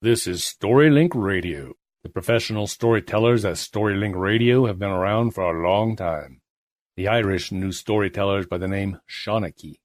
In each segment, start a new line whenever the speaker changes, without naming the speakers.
This is StoryLink Radio. The professional storytellers at StoryLink Radio have been around for a long time. The Irish knew storytellers by the name Shawnee.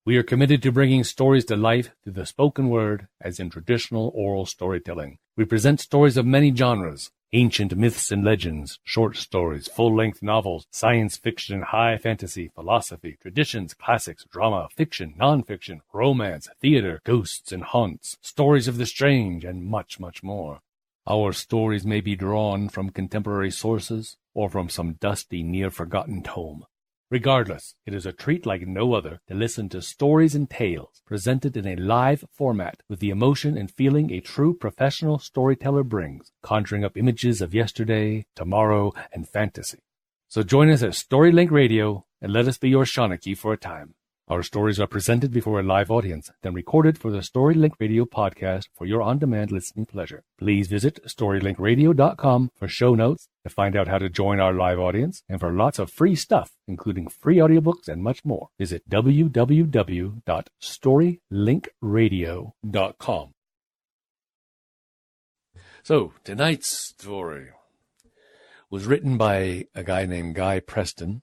We are committed to bringing stories to life through the spoken word as in traditional oral storytelling. We present stories of many genres, ancient myths and legends, short stories, full-length novels, science fiction, high fantasy, philosophy, traditions, classics, drama, fiction, non-fiction, romance, theater, ghosts and haunts, stories of the strange, and much, much more. Our stories may be drawn from contemporary sources or from some dusty, near-forgotten tome. Regardless, it is a treat like no other to listen to stories and tales presented in a live format with the emotion and feeling a true professional storyteller brings, conjuring up images of yesterday, tomorrow, and fantasy. So join us at StoryLink Radio and let us be your Shawnee for a time. Our stories are presented before a live audience, then recorded for the StoryLink Radio podcast for your on-demand listening pleasure. Please visit StoryLinkRadio.com for show notes, to find out how to join our live audience, and for lots of free stuff, including free audiobooks and much more. Visit www.StoryLinkRadio.com. So, tonight's story was written by a guy named Guy Preston,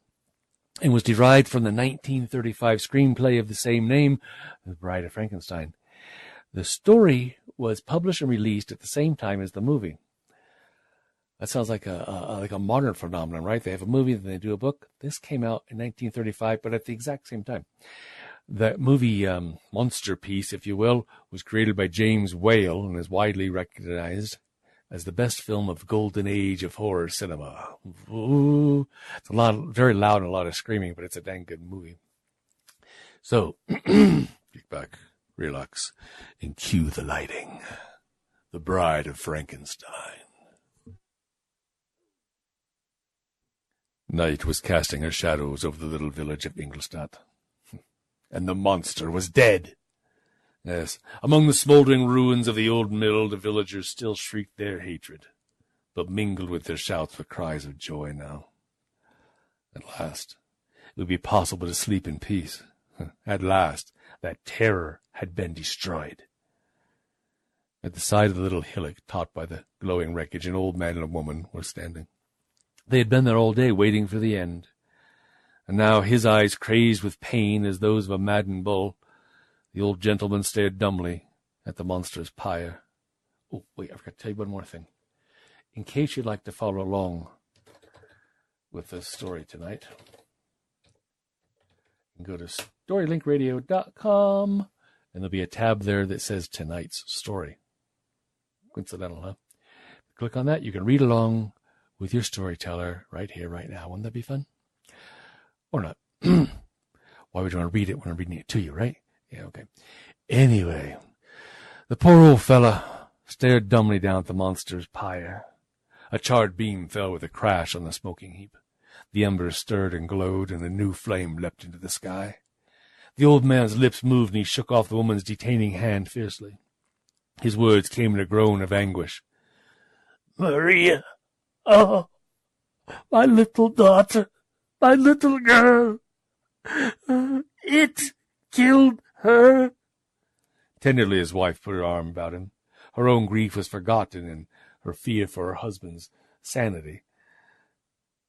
and was derived from the 1935 screenplay of the same name, The Bride of Frankenstein. The story was published and released at the same time as the movie. That sounds like a modern phenomenon, right? They have a movie, then they do a book. This came out in 1935, but at the exact same time. That movie, monsterpiece, if you will, was created by James Whale and is widely recognized as the best film of the golden age of horror cinema. Ooh, it's very loud and a lot of screaming, but it's a dang good movie. So, kick back, relax, and cue the lighting. The Bride of Frankenstein. Night was casting her shadows over the little village of Ingolstadt, and the monster was dead. Yes, among the smoldering ruins of the old mill, the villagers still shrieked their hatred, but mingled with their shouts were cries of joy now. At last, it would be possible to sleep in peace. At last, that terror had been destroyed. At the side of the little hillock topped by the glowing wreckage, an old man and a woman were standing. They had been there all day waiting for the end, and now, his eyes crazed with pain as those of a maddened bull, the old gentleman stared dumbly at the monster's pyre. Oh, wait, I forgot to tell you one more thing. In case you'd like to follow along with this story tonight, you can go to StoryLinkRadio.com, and there'll be a tab there that says Tonight's Story. Coincidental, huh? Click on that. You can read along with your storyteller right here, right now. Wouldn't that be fun? Or not. Why would you want to read it when I'm reading it to you, right? Yeah, okay. Anyway, the poor old fella stared dumbly down at the monster's pyre. A charred beam fell with a crash on the smoking heap. The embers stirred and glowed, and a new flame leapt into the sky. The old man's lips moved, and he shook off the woman's detaining hand fiercely. His words came in a groan of anguish. "Maria! Oh, my little daughter! My little girl! It killed her." Tenderly his wife put her arm about him. Her own grief was forgotten in her fear for her husband's sanity.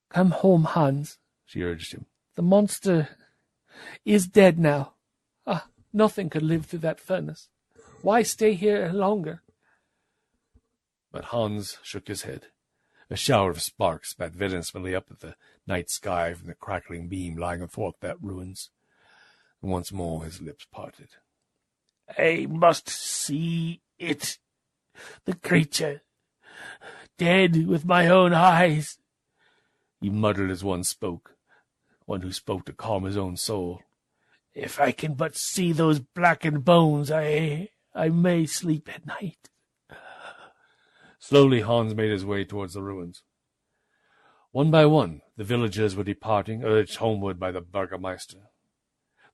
"Come home, Hans," she urged him. "The monster is dead now. Nothing could live through that furnace. Why stay here longer?" But Hans shook his head. A shower of sparks spat venomously up at the night sky from the crackling beam lying athwart that ruins. And once more his lips parted. "I must see it, the creature, dead with my own eyes," he muttered as one who spoke to calm his own soul. "If I can but see those blackened bones, I may sleep at night." Slowly Hans made his way towards the ruins. One by one, the villagers were departing, urged homeward by the burgomaster.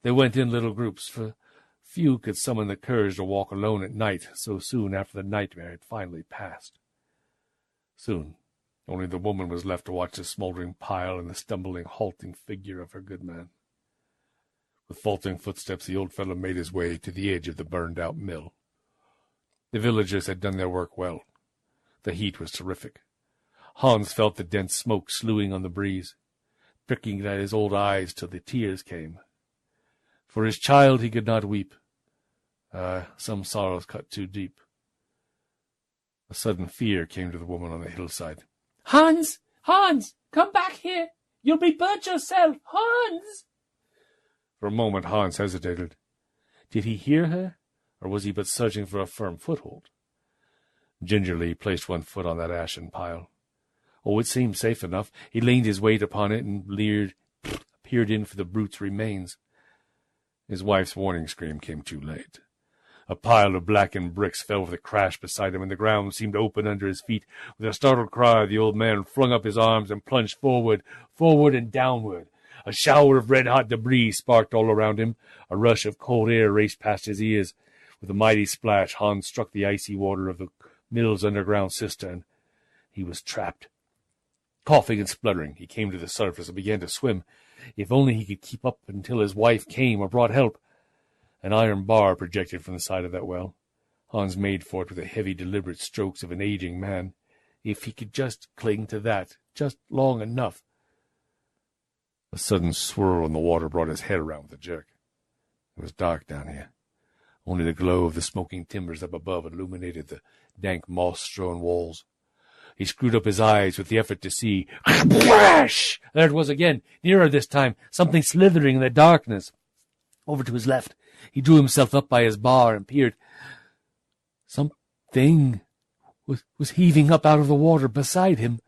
They went in little groups, for few could summon the courage to walk alone at night so soon after the nightmare had finally passed. Soon, only the woman was left to watch the smoldering pile and the stumbling, halting figure of her good man. With faltering footsteps, the old fellow made his way to the edge of the burned-out mill. The villagers had done their work well. The heat was terrific. Hans felt the dense smoke slewing on the breeze, pricking at his old eyes till the tears came. For his child he could not weep. Some sorrows cut too deep. A sudden fear came to the woman on the hillside.
Hans! Hans! Come back here! You'll be burnt yourself! Hans!
For a moment Hans hesitated. Did he hear her, or was he but searching for a firm foothold? Gingerly he placed one foot on that ashen pile. Oh, it seemed safe enough. He leaned his weight upon it and peered in for the brute's remains. His wife's warning scream came too late. A pile of blackened bricks fell with a crash beside him, and the ground seemed open under his feet. With a startled cry, the old man flung up his arms and plunged forward and downward. A shower of red-hot debris sparked all around him. A rush of cold air raced past his ears. With a mighty splash, Hans struck the icy water of the mill's underground cistern. He was trapped. Coughing and spluttering, he came to the surface and began to swim. If only he could keep up until his wife came or brought help. An iron bar projected from the side of that well. Hans made for it with the heavy, deliberate strokes of an aging man. If he could just cling to that, just long enough. A sudden swirl in the water brought his head around with a jerk. It was dark down here. Only the glow of the smoking timbers up above illuminated the dank, moss-strewn walls. He screwed up his eyes with the effort to see. Crash! There it was again, nearer this time, something slithering in the darkness. Over to his left, he drew himself up by his bar and peered. Something was heaving up out of the water beside him.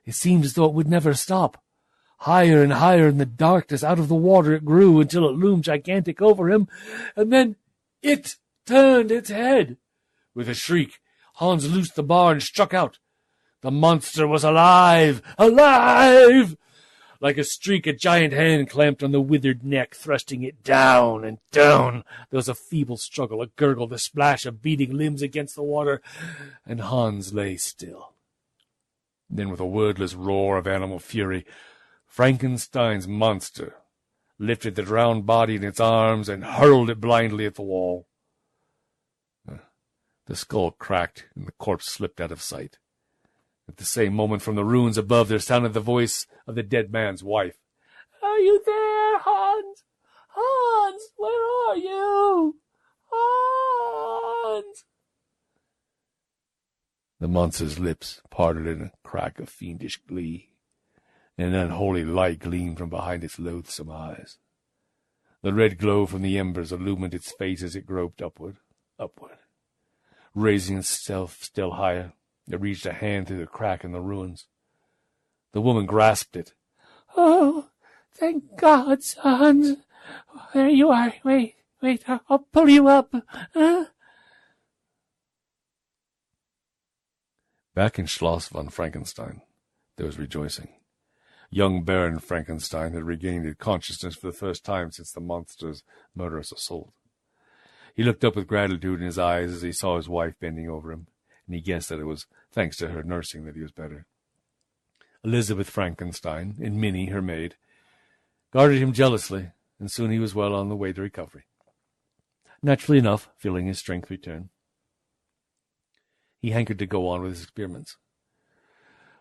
It seemed as though it would never stop. Higher and higher in the darkness, out of the water it grew until it loomed gigantic over him, and then it turned its head. With a shriek, Hans loosed the bar and struck out. The monster was alive! Alive! Like a streak, a giant hand clamped on the withered neck, thrusting it down and down. There was a feeble struggle, a gurgle, the splash of beating limbs against the water, and Hans lay still. Then, with a wordless roar of animal fury, Frankenstein's monster lifted the drowned body in its arms and hurled it blindly at the wall. The skull cracked, and the corpse slipped out of sight. At the same moment, from the ruins above, there sounded the voice of the dead man's wife.
Are you there, Hans? Hans, where are you? Hans!
The monster's lips parted in a crack of fiendish glee, and an unholy light gleamed from behind its loathsome eyes. The red glow from the embers illumined its face as it groped upward. Raising itself still higher, it reached a hand through the crack in the ruins. The woman grasped it.
Oh, thank God, Hans. There you are. Wait, I'll pull you up.
Back in Schloss von Frankenstein, there was rejoicing. Young Baron Frankenstein had regained his consciousness for the first time since the monster's murderous assault. He looked up with gratitude in his eyes as he saw his wife bending over him, and he guessed that it was thanks to her nursing that he was better. Elizabeth Frankenstein, and Minnie, her maid, guarded him jealously, and soon he was well on the way to recovery. Naturally enough, feeling his strength return, he hankered to go on with his experiments.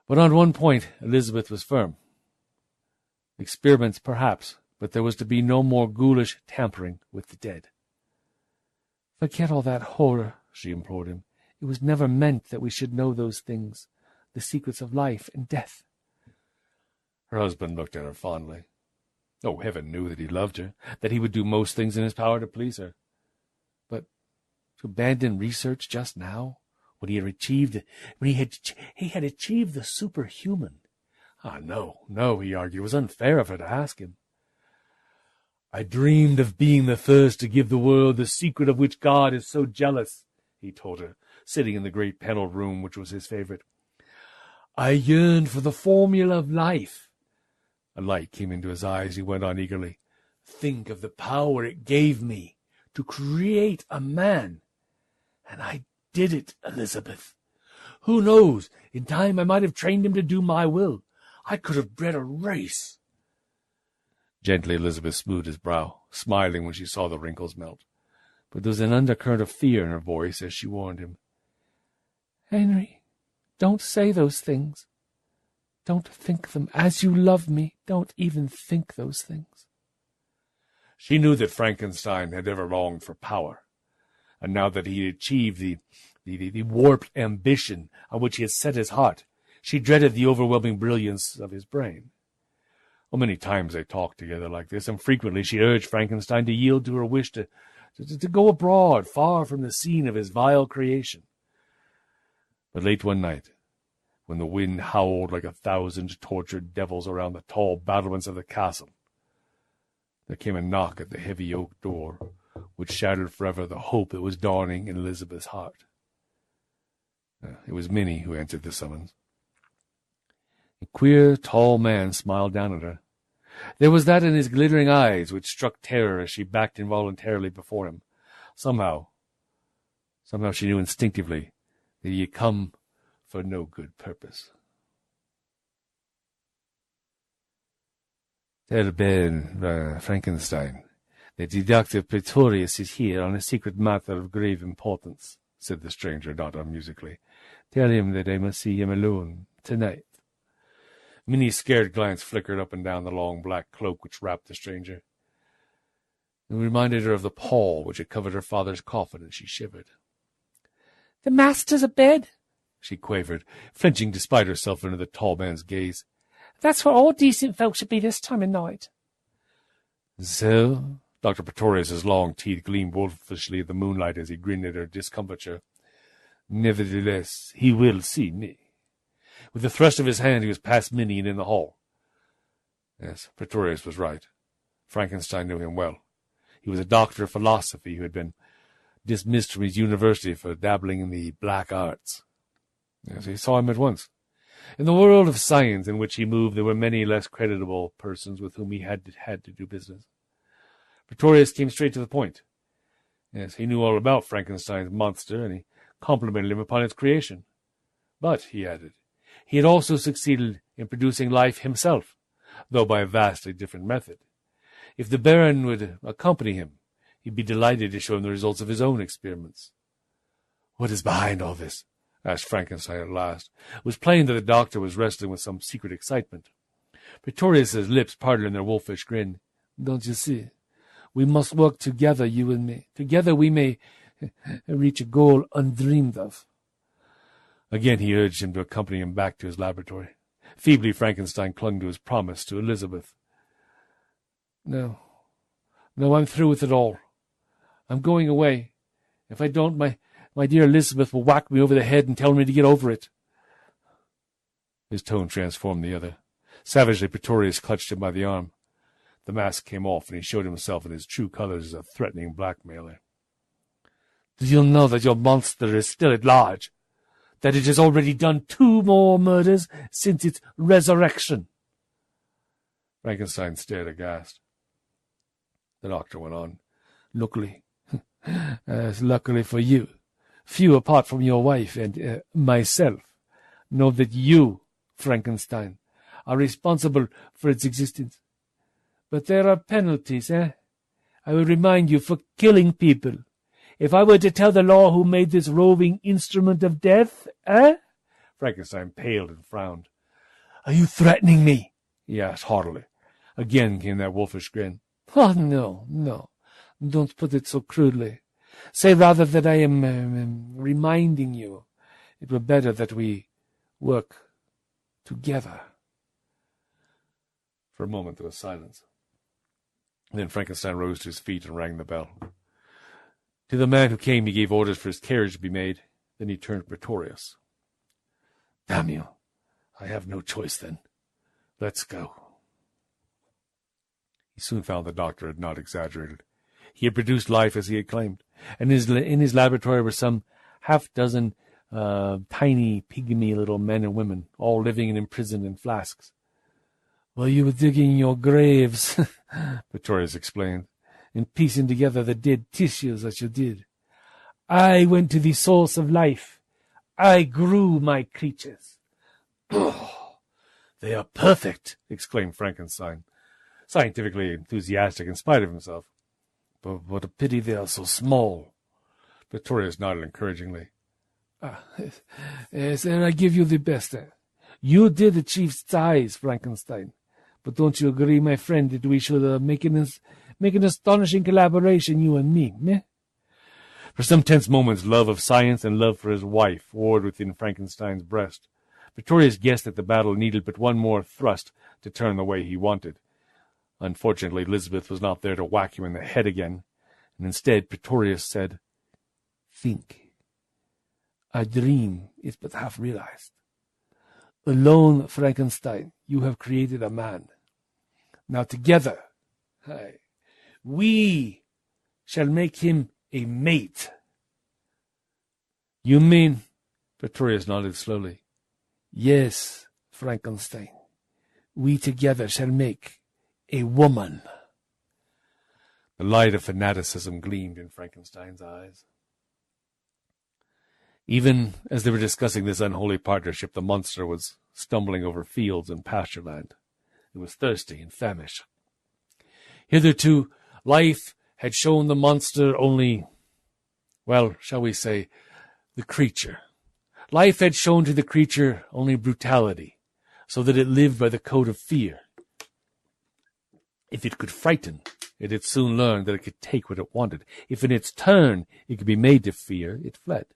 But on one point Elizabeth was firm. Experiments, perhaps, but there was to be no more ghoulish tampering with the dead. Forget all that horror, she implored him. It was never meant that we should know those things, the secrets of life and death. Her husband looked at her fondly. Oh, heaven knew that he loved her, that he would do most things in his power to please her. But to abandon research just now, when he had achieved the superhuman. Ah, no, he argued. It was unfair of her to ask him. I dreamed of being the first to give the world the secret of which God is so jealous, he told her, sitting in the great panelled room which was his favorite. I yearned for the formula of life. A light came into his eyes. He went on eagerly. Think of the power it gave me to create a man. And I did it, Elizabeth. Who knows? In time I might have trained him to do my will. I could have bred a race. Gently Elizabeth smoothed his brow, smiling when she saw the wrinkles melt. but there was an undercurrent of fear in her voice as she warned him.
Henry, don't say those things. Don't think them. As you love me, don't even think those things.
She knew that Frankenstein had ever longed for power, and now that he had achieved the warped ambition on which he had set his heart, she dreaded the overwhelming brilliance of his brain. Well, many times they talked together like this, and frequently she urged Frankenstein to yield to her wish to go abroad, far from the scene of his vile creation. But late one night, when the wind howled like 1,000 tortured devils around the tall battlements of the castle, there came a knock at the heavy oak door, which shattered forever the hope that was dawning in Elizabeth's heart. It was Minnie who answered the summons. A queer, tall man smiled down at her. There was that in his glittering eyes which struck terror as she backed involuntarily before him. Somehow she knew instinctively that he had come for no good purpose.
Derived, Frankenstein. The deductive Pretorius is here on a secret matter of grave importance, said the stranger not unmusically. Tell him that I must see him alone tonight.
Minnie's scared glance flickered up and down the long black cloak which wrapped the stranger. It reminded her of the pall which had covered her father's coffin, and she shivered.
The master's abed,
she quavered, flinching despite herself under the tall man's gaze.
That's where all decent folk should be this time of night.
So? Dr. Pretorius's long teeth gleamed wolfishly in the moonlight as he grinned at her discomfiture.
Nevertheless, he will see me.
With a thrust of his hand, he was past Minnie and in the hall. Yes, Pretorius was right. Frankenstein knew him well. He was a doctor of philosophy who had been dismissed from his university for dabbling in the black arts. Yes, he saw him at once. In the world of science in which he moved, there were many less creditable persons with whom he had to do business. Pretorius came straight to the point. Yes, he knew all about Frankenstein's monster, and he complimented him upon its creation. But, he added, he had also succeeded in producing life himself, though by a vastly different method. If the Baron would accompany him, he'd be delighted to show him the results of his own experiments.
What is behind all this?
Asked Frankenstein at last. It was plain that the doctor was wrestling with some secret excitement. Pretorius's lips parted in their wolfish grin.
Don't you see? We must work together, you and me. Together we may reach a goal undreamed of.
Again he urged him to accompany him back to his laboratory. Feebly Frankenstein clung to his promise to Elizabeth.
No, I'm through with it all. I'm going away. If I don't, my dear Elizabeth will whack me over the head and tell me to get over it.
His tone transformed the other. Savagely, Pretorius clutched him by the arm. The mask came off, and he showed himself in his true colors as a threatening blackmailer.
Do you know that your monster is still at large? That it has already done 2 more murders since its resurrection?
Frankenstein stared aghast. The doctor went on.
Luckily for you, few apart from your wife and myself know that you, Frankenstein, are responsible for its existence. But there are penalties, I will remind you, for killing people. If I were to tell the law who made this roving instrument of death,
Frankenstein paled and frowned.
Are you threatening me?
He asked haughtily. Again came that wolfish grin.
Oh, no. Don't put it so crudely. Say rather that I am reminding you. It were better that we work together.
For a moment there was silence. Then Frankenstein rose to his feet and rang the bell. To the man who came he gave orders for his carriage to be made. Then he turned to Pretorius.
Damn you. I have no choice then. Let's go.
He soon found the doctor had not exaggerated. He had produced life as he had claimed, and in his laboratory were some half-dozen tiny, pygmy little men and women, all living and imprisoned in flasks.
While you were digging your graves,
Pretorius explained,
and piecing together the dead tissues as you did, I went to the source of life. I grew my creatures.
They are perfect, exclaimed Frankenstein, scientifically enthusiastic in spite of himself.
But what a pity they are so small.
Pretorius nodded encouragingly.
Yes, and I give you the best. You did achieve size, Frankenstein. But don't you agree, my friend, that we should make an astonishing collaboration, you and me, meh?
For some tense moments, love of science and love for his wife warred within Frankenstein's breast. Pretorius guessed that the battle needed but one more thrust to turn the way he wanted. Unfortunately, Elizabeth was not there to whack him in the head again, and instead Pretorius said,
Think. Our dream is but half realized. Alone, Frankenstein, you have created a man. Now together, we shall make him a mate.
You mean? Pretorius nodded slowly.
Yes, Frankenstein. We together shall make a woman.
The light of fanaticism gleamed in Frankenstein's eyes. Even as they were discussing this unholy partnership, the monster was stumbling over fields and pasture land. It was thirsty and famished. Hitherto, life had shown the monster only, well, shall we say, the creature. Life had shown to the creature only brutality, so that it lived by the code of fear. If it could frighten, it had soon learned that it could take what it wanted. If in its turn it could be made to fear, it fled.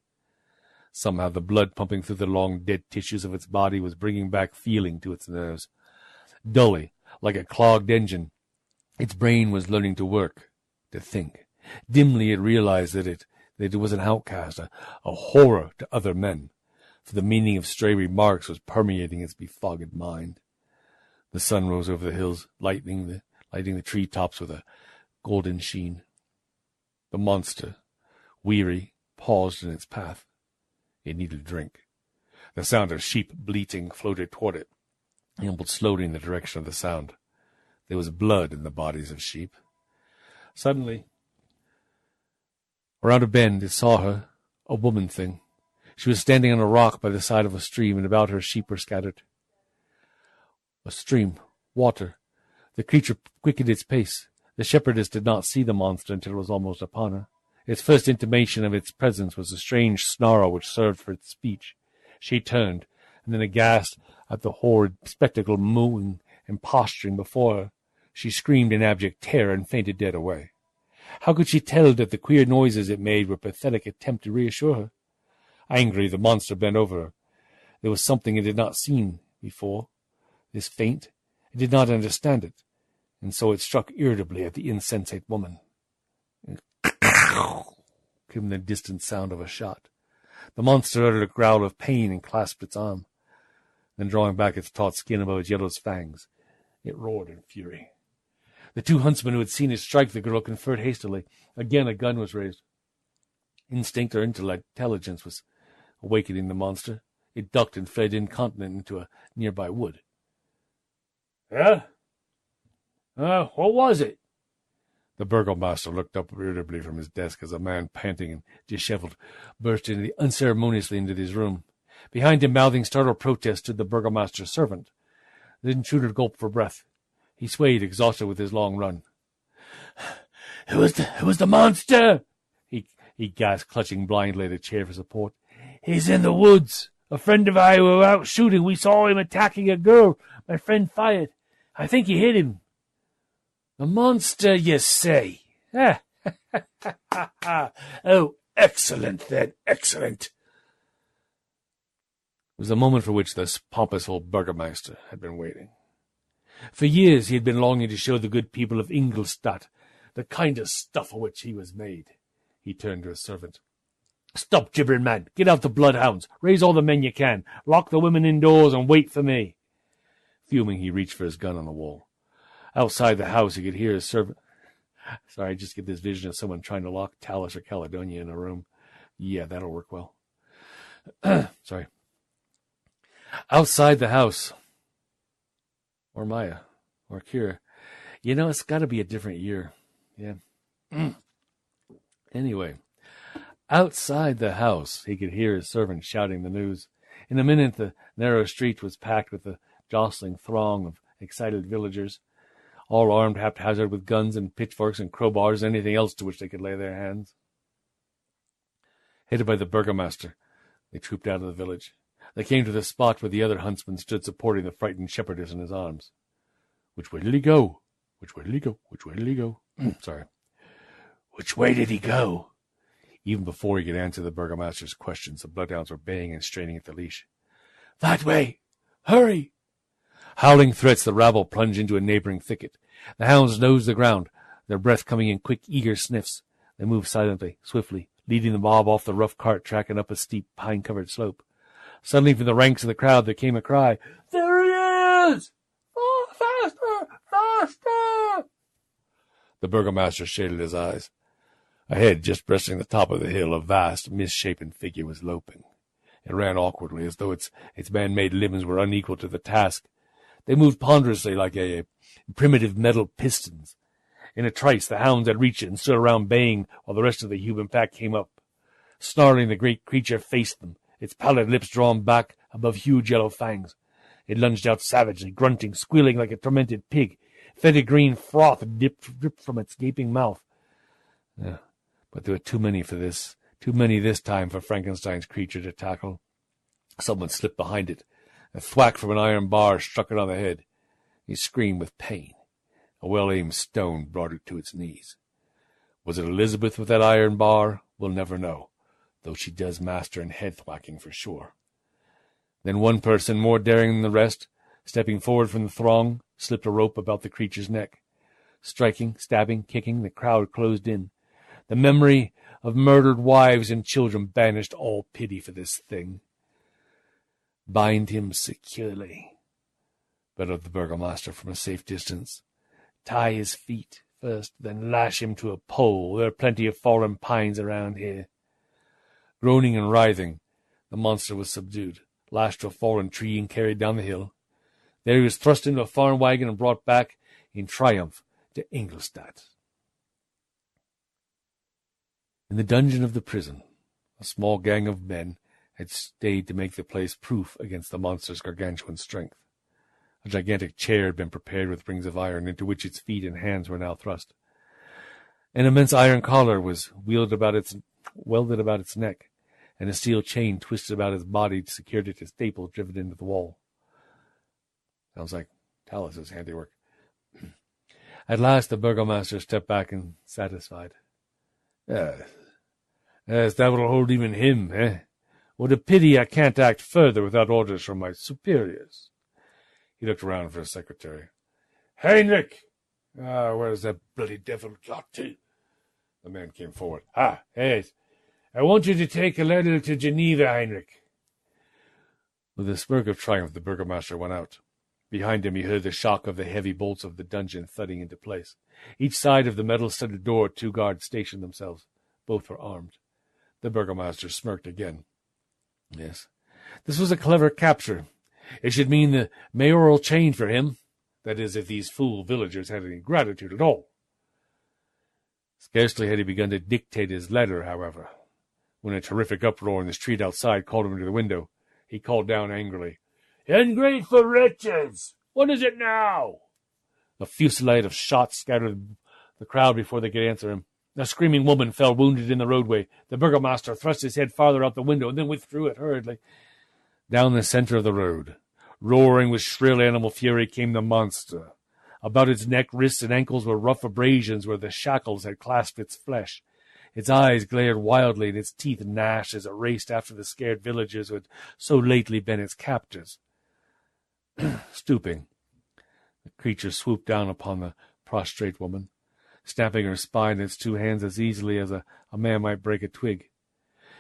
Somehow the blood pumping through the long dead tissues of its body was bringing back feeling to its nerves. Dully, like a clogged engine, its brain was learning to work, to think. Dimly it realized that it was an outcast, a horror to other men, for the meaning of stray remarks was permeating its befogged mind. The sun rose over the hills, lighting the tree-tops with a golden sheen. The monster, weary, paused in its path. It needed a drink. The sound of sheep bleating floated toward it. It ambled slowly in the direction of the sound. There was blood in the bodies of sheep. Suddenly, around a bend, it saw her, a woman thing. She was standing on a rock by the side of a stream, and about her sheep were scattered. A stream, water. The creature quickened its pace. The shepherdess did not see the monster until it was almost upon her. Its first intimation of its presence was a strange snarl which served for its speech. She turned, and then aghast at the horrid spectacle mooing and posturing before her, she screamed in abject terror and fainted dead away. How could she tell that the queer noises it made were a pathetic attempt to reassure her? Angry, the monster bent over her. There was something it had not seen before. This faint, it did not understand it, and so it struck irritably at the insensate woman. Came the distant sound of a shot. The monster uttered a growl of pain and clasped its arm. Then, drawing back its taut skin above its yellow fangs, it roared in fury. The two huntsmen who had seen it strike the girl conferred hastily. Again a gun was raised. Instinct or intelligence was awakening the monster. It ducked and fled incontinent into a nearby wood. Yeah? What was it? The burgomaster looked up irritably from his desk as a man, panting and disheveled, burst unceremoniously into his room. Behind him, mouthing startled protest, stood the burgomaster's servant. The intruder gulped for breath. He swayed, exhausted with his long run. It was the monster! He gasped, clutching blindly at a chair for support. He's in the woods. A friend of ours were out shooting. We saw him attacking a girl. My friend fired. I think he hit him. The monster, you say? Oh, excellent, then, excellent. It was the moment for which this pompous old burgomaster had been waiting. For years he had been longing to show the good people of Ingolstadt the kind of stuff of which he was made. He turned to his servant. Stop gibbering, man. Get out the bloodhounds. Raise all the men you can. Lock the women indoors and wait for me. Fuming, he reached for his gun on the wall. Outside the house, he could hear his servant. Sorry, I just get this vision of someone trying to lock Tallis or Caledonia in a room. Yeah, that'll work well. Sorry. Outside the house. Or Maya. Or Kira. You know, it's got to be a different year. Yeah. Anyway. Outside the house, he could hear his servant shouting the news. In a minute, the narrow street was packed with a jostling throng of excited villagers. all armed haphazard with guns and pitchforks and crowbars and anything else to which they could lay their hands. Headed by the burgomaster, they trooped out of the village. They came to the spot where the other huntsman stood supporting the frightened shepherdess in his arms. "Which way did he go? Which way did he go? Which way did he go?" Sorry. "Which way did he go?" Even before he could answer the burgomaster's questions, the bloodhounds were baying and straining at the leash. "That way! Hurry!" Howling threats, the rabble plunged into a neighboring thicket. The hounds nosed the ground, their breath coming in quick, eager sniffs. They moved silently, swiftly, leading the mob off the rough cart track and up a steep, pine-covered slope. Suddenly, from the ranks of the crowd, there came a cry. "There he is! Oh, faster! Faster!" The burgomaster shaded his eyes. Ahead, just breasting the top of the hill, a vast, misshapen figure was loping. It ran awkwardly, as though its man-made limbs were unequal to the task. They moved ponderously like a primitive metal pistons. In a trice, the hounds had reached it and stood around baying while the rest of the human pack came up. Snarling, the great creature faced them, its pallid lips drawn back above huge yellow fangs. It lunged out savagely, grunting, squealing like a tormented pig. Fetid green froth dripped from its gaping mouth. But there were too many this time for Frankenstein's creature to tackle. Someone slipped behind it. A thwack from an iron bar struck it on the head. He screamed with pain. A well-aimed stone brought it to its knees. Was it Elizabeth with that iron bar? We'll never know, though she does master in head-thwacking for sure. Then one person, more daring than the rest, stepping forward from the throng, slipped a rope about the creature's neck. Striking, stabbing, kicking, the crowd closed in. The memory of murdered wives and children banished all pity for this thing. "Bind him securely," bellowed the burgomaster from a safe distance. "Tie his feet first, then lash him to a pole. There are plenty of fallen pines around here." Groaning and writhing, the monster was subdued, lashed to a fallen tree and carried down the hill. There he was thrust into a farm wagon and brought back in triumph to Ingolstadt. In the dungeon of the prison, a small gang of men had stayed to make the place proof against the monster's gargantuan strength. A gigantic chair had been prepared with rings of iron, into which its feet and hands were now thrust. An immense iron collar was welded about its neck, and a steel chain twisted about its body secured it to staples driven into the wall. Sounds like Talus's handiwork. At last the burgomaster stepped back and satisfied. Yes, that will hold even him, eh? What a pity I can't act further without orders from my superiors." He looked around for his secretary. "Heinrich! Where's that bloody devil got to?" The man came forward. Yes. "I want you to take a letter to Geneva, Heinrich." With a smirk of triumph, the burgomaster went out. Behind him he heard the shock of the heavy bolts of the dungeon thudding into place. Each side of the metal-studded door 2 guards stationed themselves. Both were armed. The burgomaster smirked again. Yes, this was a clever capture. It should mean the mayoral change for him. That is, if these fool villagers had any gratitude at all. Scarcely had he begun to dictate his letter, however, when a terrific uproar in the street outside called him to the window. He called down angrily, "Ungrateful wretches! What is it now?" A fusillade of shots scattered the crowd before they could answer him. A screaming woman fell wounded in the roadway. The burgomaster thrust his head farther out the window and then withdrew it hurriedly. Down the center of the road, roaring with shrill animal fury, came the monster. About its neck, wrists, and ankles were rough abrasions where the shackles had clasped its flesh. Its eyes glared wildly, and its teeth gnashed as it raced after the scared villagers who had so lately been its captors. Stooping, the creature swooped down upon the prostrate woman, snapping her spine in its 2 hands as easily as a man might break a twig.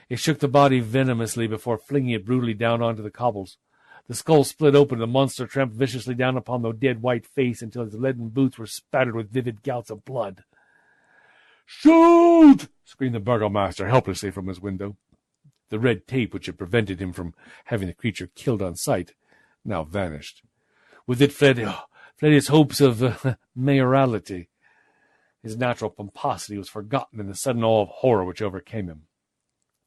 It shook the body venomously before flinging it brutally down onto the cobbles. The skull split open, and the monster tramped viciously down upon the dead white face until his leaden boots were spattered with vivid gouts of blood. "Shoot!" screamed the burgomaster helplessly from his window. The red tape which had prevented him from having the creature killed on sight now vanished. With it fled his hopes of mayoralty. His natural pomposity was forgotten in the sudden awe of horror which overcame him.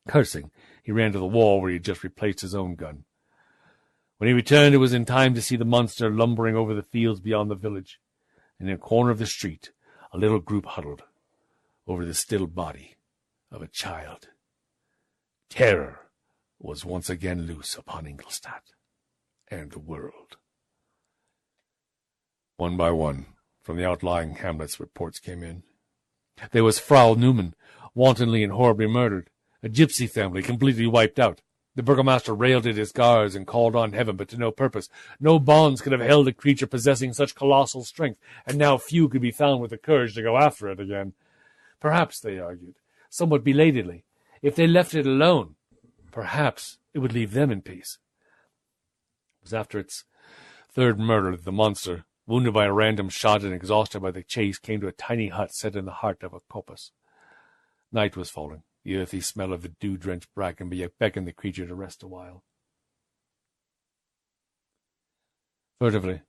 Cursing, he ran to the wall where he had just replaced his own gun. When he returned, it was in time to see the monster lumbering over the fields beyond the village. and in a corner of the street a little group huddled over the still body of a child. Terror was once again loose upon Ingolstadt and the world. One by one, from the outlying hamlets, reports came in. There was Frau Neumann, wantonly and horribly murdered. A gypsy family, completely wiped out. The burgomaster railed at his guards and called on heaven, but to no purpose. No bonds could have held a creature possessing such colossal strength, and now few could be found with the courage to go after it again. Perhaps, they argued, somewhat belatedly, if they left it alone, perhaps it would leave them in peace. It was after its third murder that the monster, wounded by a random shot and exhausted by the chase, came to a tiny hut set in the heart of a coppice. Night was falling. The earthy smell of the dew-drenched bracken beckoned the creature to rest a while. Furtively,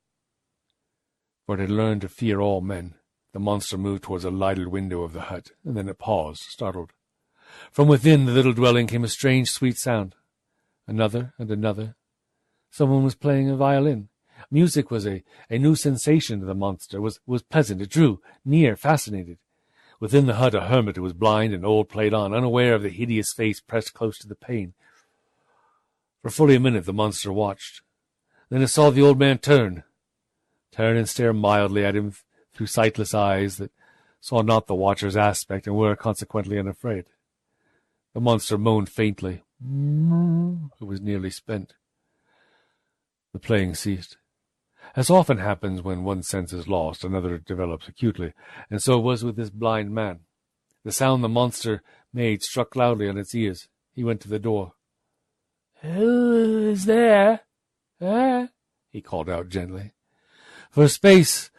for it had learned to fear all men, the monster moved towards a lighted window of the hut, and then it paused, startled. From within the little dwelling came a strange, sweet sound. Another and another. Someone was playing a violin. Music was a new sensation to the monster, was pleasant. It drew near, fascinated. Within the hut, a hermit who was blind and old played on, unaware of the hideous face pressed close to the pane. For fully a minute the monster watched. Then it saw the old man turn and stare mildly at him through sightless eyes that saw not the watcher's aspect and were consequently unafraid. The monster moaned faintly. It was nearly spent. The playing ceased. As often happens when one sense is lost, another develops acutely, and so it was with this blind man. The sound the monster made struck loudly on its ears. He went to the door. "Who is there? He called out gently. For a space,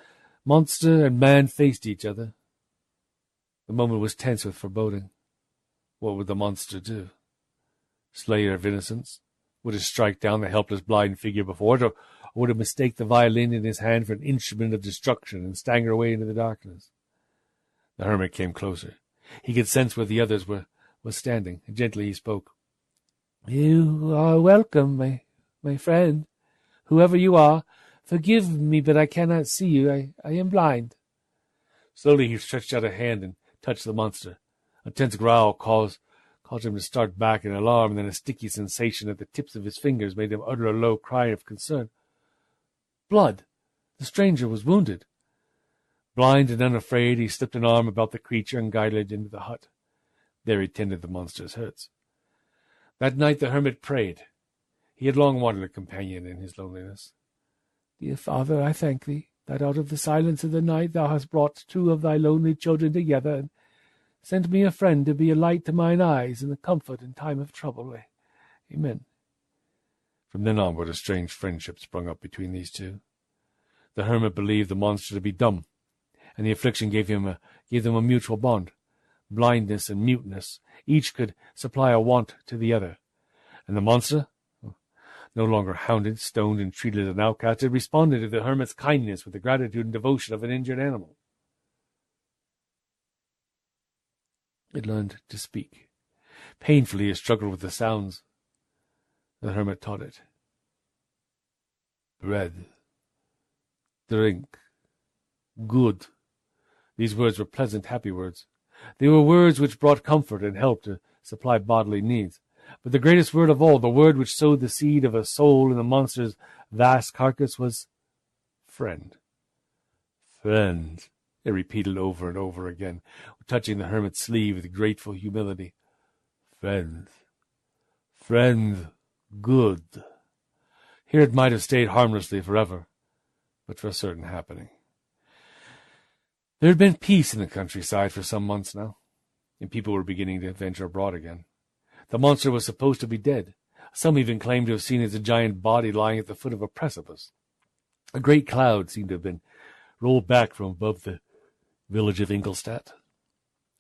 monster and man faced each other. The moment was tense with foreboding. What would the monster do? Slayer of innocence? Would it strike down the helpless blind figure before it, or would it mistake the violin in his hand for an instrument of destruction and stagger away into the darkness? The hermit came closer. He could sense where the others were standing. Gently he spoke. "You are welcome, my friend. Whoever you are, forgive me, but I cannot see you. I am blind." Slowly he stretched out a hand and touched the monster. A tense growl caused him to start back in alarm, and then a sticky sensation at the tips of his fingers made him utter a low cry of concern. Blood! The stranger was wounded. Blind and unafraid, he slipped an arm about the creature and guided it into the hut. There he tended the monster's hurts. That night the hermit prayed. He had long wanted a companion in his loneliness. "Dear Father, I thank thee, that out of the silence of the night thou hast brought two of thy lonely children together, and sent me a friend to be a light to mine eyes and a comfort in time of trouble. Amen." From then onward a strange friendship sprung up between these two. The hermit believed the monster to be dumb, and the affliction gave them a mutual bond. Blindness and muteness, each could supply a want to the other. And the monster, no longer hounded, stoned, and treated as an outcast, had responded to the hermit's kindness with the gratitude and devotion of an injured animal. It learned to speak. Painfully it struggled with the sounds. The hermit taught it. Bread. Drink. Good. These words were pleasant, happy words. They were words which brought comfort and help to supply bodily needs. But the greatest word of all, the word which sowed the seed of a soul in the monster's vast carcass, was friend. Friend. It repeated over and over again, touching the hermit's sleeve with grateful humility. Friend. Friend. Good. Here it might have stayed harmlessly forever, but for a certain happening. There had been peace in the countryside for some months now, and people were beginning to venture abroad again. The monster was supposed to be dead. Some even claimed to have seen its giant body lying at the foot of a precipice. A great cloud seemed to have been rolled back from above the village of Ingolstadt.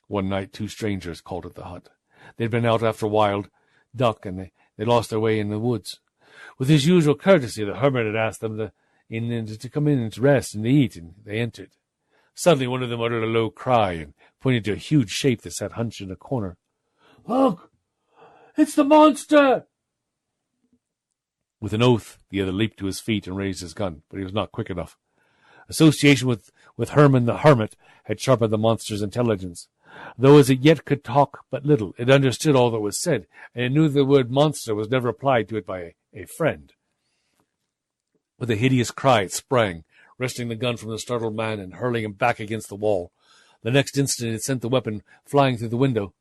One night 2 strangers called at the hut. They had been out after wild duck, and they lost their way in the woods. With his usual courtesy, the hermit had asked them to come in and to rest and to eat, and they entered. Suddenly one of them uttered a low cry and pointed to a huge shape that sat hunched in a corner. "Look! It's the monster!" With an oath, the other leaped to his feet and raised his gun, but he was not quick enough. Association with Herman the Hermit had sharpened the monster's intelligence. Though as it yet could talk but little, it understood all that was said, and it knew the word monster was never applied to it by a friend. With a hideous cry it sprang, wresting the gun from the startled man and hurling him back against the wall. The next instant it sent the weapon flying through the window.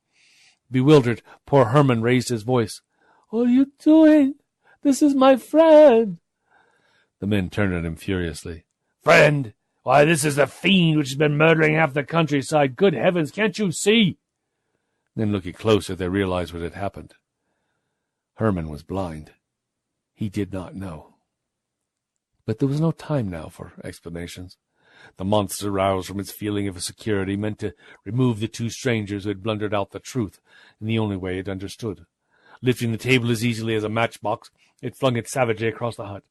Bewildered, poor Herman raised his voice. "What are you doing? This is my friend." The men turned on him furiously. "Friend? Why, this is the fiend which has been murdering half the countryside. Good heavens, can't you see?" Then looking closer, they realized what had happened. Herman was blind. He did not know. But there was no time now for explanations. The monster, roused from its feeling of security, meant to remove the two strangers who had blundered out the truth in the only way it understood. Lifting the table as easily as a matchbox, it flung it savagely across the hut.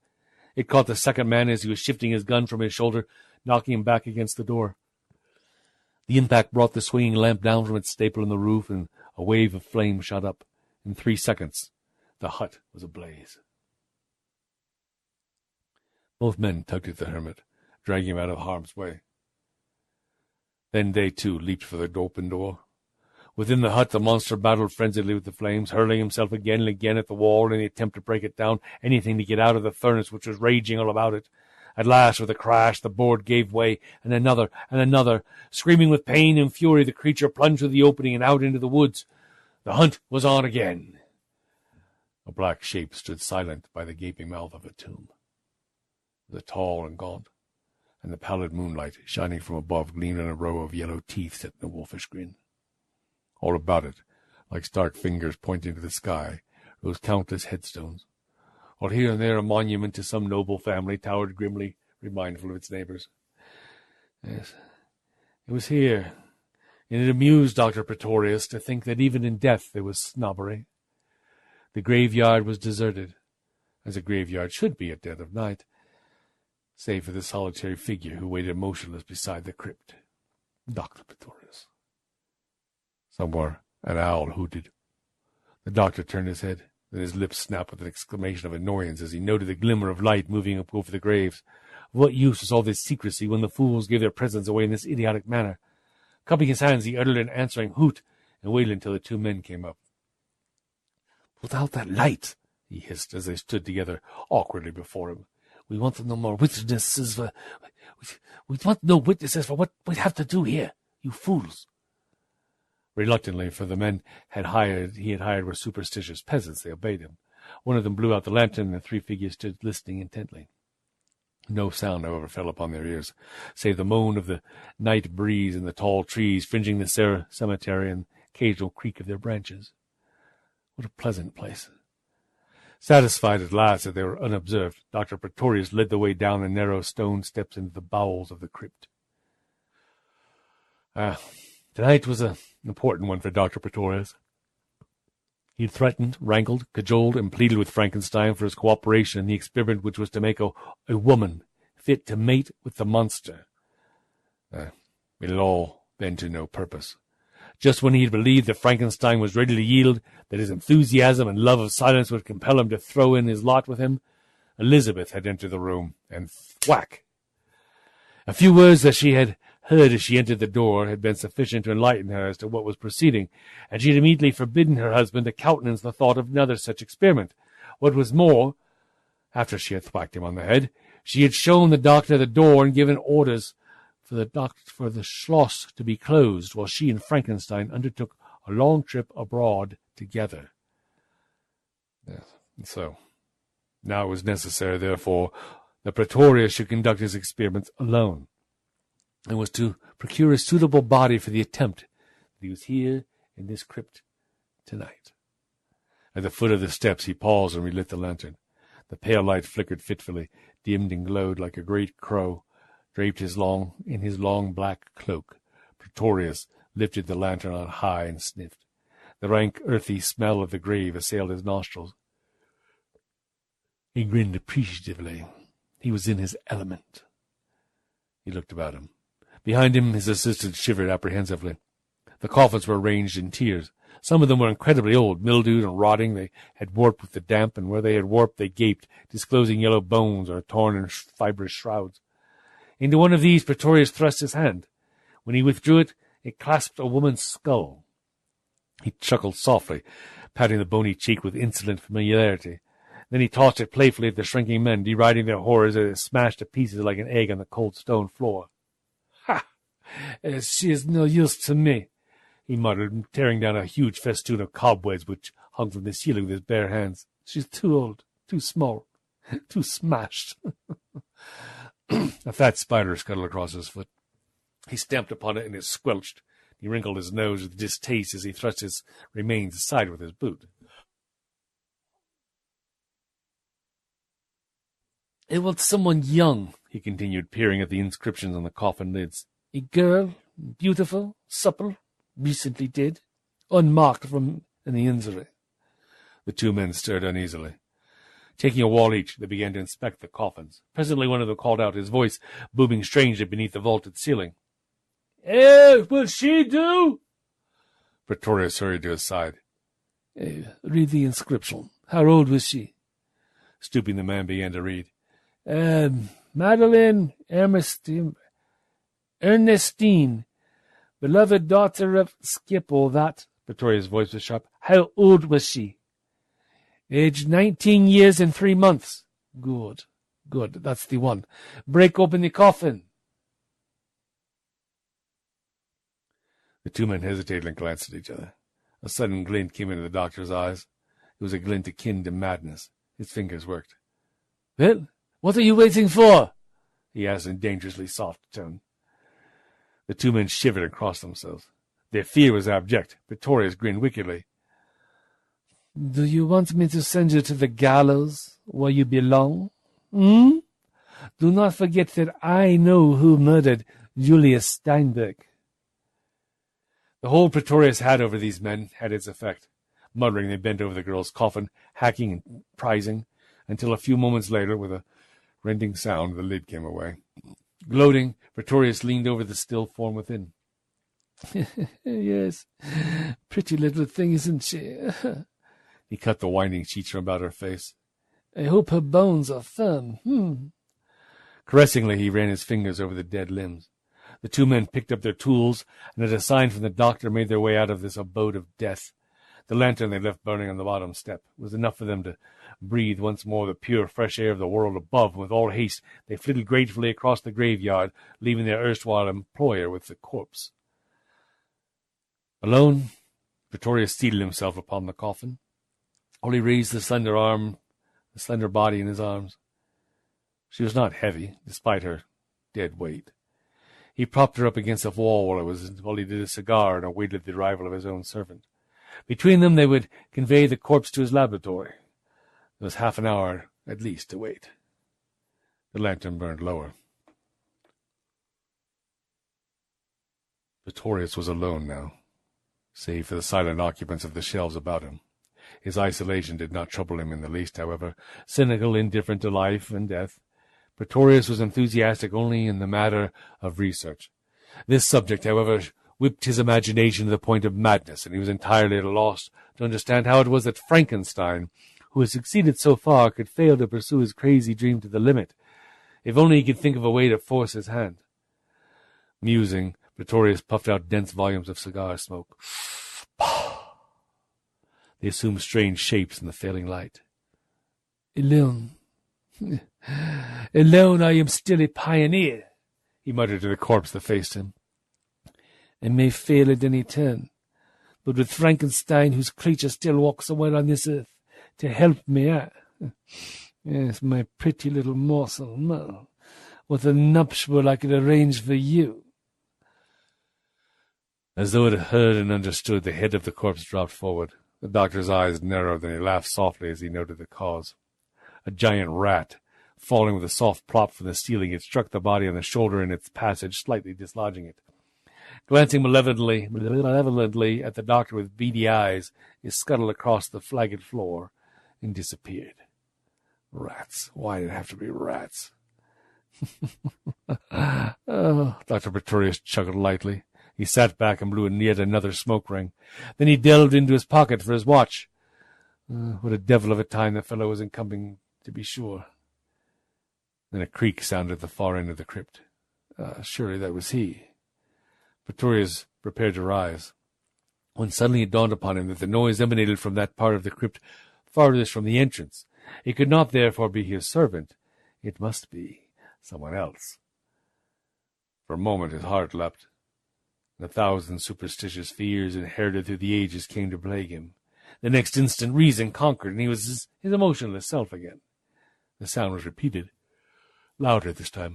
It caught the second man as he was shifting his gun from his shoulder, knocking him back against the door. The impact brought the swinging lamp down from its staple in the roof, and a wave of flame shot up. In 3 seconds, the hut was ablaze. Both men tugged at the hermit, dragging him out of harm's way. Then they, too, leaped for the open door. Within the hut, the monster battled frenziedly with the flames, hurling himself again and again at the wall in the attempt to break it down, anything to get out of the furnace which was raging all about it. At last, with a crash, the board gave way, and another, and another. Screaming with pain and fury, the creature plunged through the opening and out into the woods. The hunt was on again. A black shape stood silent by the gaping mouth of a tomb. It was tall and gaunt, and the pallid moonlight, shining from above, gleamed on a row of yellow teeth set in a wolfish grin. All about it, like stark fingers pointing to the sky, rose countless headstones, while here and there a monument to some noble family towered grimly, remindful of its neighbors. Yes, it was here, and it amused Dr. Pretorius to think that even in death there was snobbery. The graveyard was deserted, as a graveyard should be at dead of night, save for the solitary figure who waited motionless beside the crypt, Dr. Pretorius. Somewhere an owl hooted. The doctor turned his head, then his lips snapped with an exclamation of annoyance as he noted the glimmer of light moving up over the graves. Of what use was all this secrecy when the fools gave their presents away in this idiotic manner? Cupping his hands, he uttered an answering hoot and waited until the two men came up. "Put out that light," he hissed as they stood together awkwardly before him. "We want no more witnesses for... We want no witnesses for what we have to do here, you fools." Reluctantly, for the men he had hired were superstitious peasants, they obeyed him. One of them blew out the lantern, and the three figures stood listening intently. No sound, however, fell upon their ears, save the moan of the night breeze and the tall trees fringing the cemetery and occasional creak of their branches. What a pleasant place! Satisfied at last that they were unobserved, Dr. Pretorius led the way down the narrow stone steps into the bowels of the crypt. Tonight was an important one for Dr. Pretorius. He had threatened, wrangled, cajoled, and pleaded with Frankenstein for his cooperation in the experiment which was to make a woman fit to mate with the monster. It had all been to no purpose. Just when he had believed that Frankenstein was ready to yield, that his enthusiasm and love of silence would compel him to throw in his lot with him, Elizabeth had entered the room, and thwack! A few words that she had heard as she entered the door had been sufficient to enlighten her as to what was proceeding, and she had immediately forbidden her husband to countenance the thought of another such experiment. What was more, after she had thwacked him on the head, she had shown the doctor the door and given orders for the schloss to be closed, while she and Frankenstein undertook a long trip abroad together. Yes, and so, now it was necessary, therefore, that Pretorius should conduct his experiments alone, and was to procure a suitable body for the attempt, that he was here in this crypt tonight. At the foot of the steps he paused and relit the lantern. The pale light flickered fitfully, dimmed and glowed like a great crow, draped in his long black cloak. Pretorius lifted the lantern on high and sniffed. The rank, earthy smell of the grave assailed his nostrils. He grinned appreciatively. He was in his element. He looked about him. Behind him, his assistant shivered apprehensively. The coffins were arranged in tiers. Some of them were incredibly old, mildewed and rotting. They had warped with the damp, and where they had warped they gaped, disclosing yellow bones or torn and fibrous shrouds. Into one of these Pretorius thrust his hand. When he withdrew it, it clasped a woman's skull. He chuckled softly, patting the bony cheek with insolent familiarity. Then he tossed it playfully at the shrinking men, deriding their horrors as it smashed to pieces like an egg on the cold stone floor. "Ha! She is no use to me," he muttered, tearing down a huge festoon of cobwebs which hung from the ceiling with his bare hands. "She's too old, too small, too smashed." A fat spider scuttled across his foot. He stamped upon it and it squelched. He wrinkled his nose with distaste as he thrust his remains aside with his boot. "It was someone young," he continued, peering at the inscriptions on the coffin lids. "A girl, beautiful, supple, recently dead, unmarked from any injury." The two men stirred uneasily. Taking a wall each, they began to inspect the coffins. Presently one of them called out, his voice booming strangely beneath the vaulted ceiling. "Will she do?" Pretorius hurried to his side.
Read the inscription. How old was she?"
Stooping, the man began to read.
"Madeline Ernestine, beloved daughter of Skipple, that."
Pretorius' voice was sharp.
"How old was she?" "Aged 19 years and 3 months. Good. That's the one. Break open the coffin."
The two men hesitated and glanced at each other. A sudden glint came into the doctor's eyes. It was a glint akin to madness. His fingers worked.
"Well, what are you waiting for?"
he asked in dangerously soft tone. The two men shivered and crossed themselves. Their fear was abject. Pretorius grinned wickedly.
"Do you want me to send you to the gallows, where you belong? Do not forget that I know who murdered Julius Steinberg."
The hold Pretorius had over these men had its effect. Muttering, they bent over the girl's coffin, hacking and prizing, until a few moments later, with a rending sound, the lid came away. Gloating, Pretorius leaned over the still form within.
"Yes, pretty little thing, isn't she?"
He cut the winding sheets from about her face.
"I hope her bones are firm."
Caressingly, he ran his fingers over the dead limbs. The two men picked up their tools, and at a sign from the doctor made their way out of this abode of death. The lantern they left burning on the bottom step was enough for them to breathe once more the pure, fresh air of the world above. With all haste, they flitted gratefully across the graveyard, leaving their erstwhile employer with the corpse. Alone, Pretorius seated himself upon the coffin. Only raised the slender body in his arms. She was not heavy, despite her dead weight. He propped her up against the wall while he lit a cigar and awaited the arrival of his own servant. Between them they would convey the corpse to his laboratory. There was half an hour, at least, to wait. The lantern burned lower. Pretorius was alone now, save for the silent occupants of the shelves about him. His isolation did not trouble him in the least, however. Cynical, indifferent to life and death, Pretorius was enthusiastic only in the matter of research. This subject, however, whipped his imagination to the point of madness, and he was entirely at a loss to understand how it was that Frankenstein, who had succeeded so far, could fail to pursue his crazy dream to the limit. If only he could think of a way to force his hand. Musing, Pretorius puffed out dense volumes of cigar smoke. They assumed strange shapes in the failing light.
Alone I am still a pioneer,"
he muttered to the corpse that faced him.
"I may fail at any turn, but with Frankenstein, whose creature still walks somewhere on this earth, to help me out. Yes, my pretty little morsel, what a nuptial I could arrange for you."
As though it heard and understood, the head of the corpse dropped forward. The doctor's eyes narrowed, and he laughed softly as he noted the cause. A giant rat, falling with a soft plop from the ceiling, had struck the body on the shoulder in its passage, slightly dislodging it. Glancing malevolently at the doctor with beady eyes, it scuttled across the flagged floor and disappeared. Rats. Why did it have to be rats? Oh, Dr. Pretorius chuckled lightly. He sat back and blew yet another smoke ring. Then he delved into his pocket for his watch. What a devil of a time the fellow was encompassing, to be sure. Then a creak sounded at the far end of the crypt.
Surely that was he. Pretorius prepared to rise, when suddenly it dawned upon him that the noise emanated from that part of the crypt farthest from the entrance. It could not therefore be his servant. It must be someone else. For a moment his heart leapt, and 1,000 superstitious fears inherited through the ages came to plague him. The next instant reason conquered, and he was his emotionless self again. The sound was repeated, louder this time.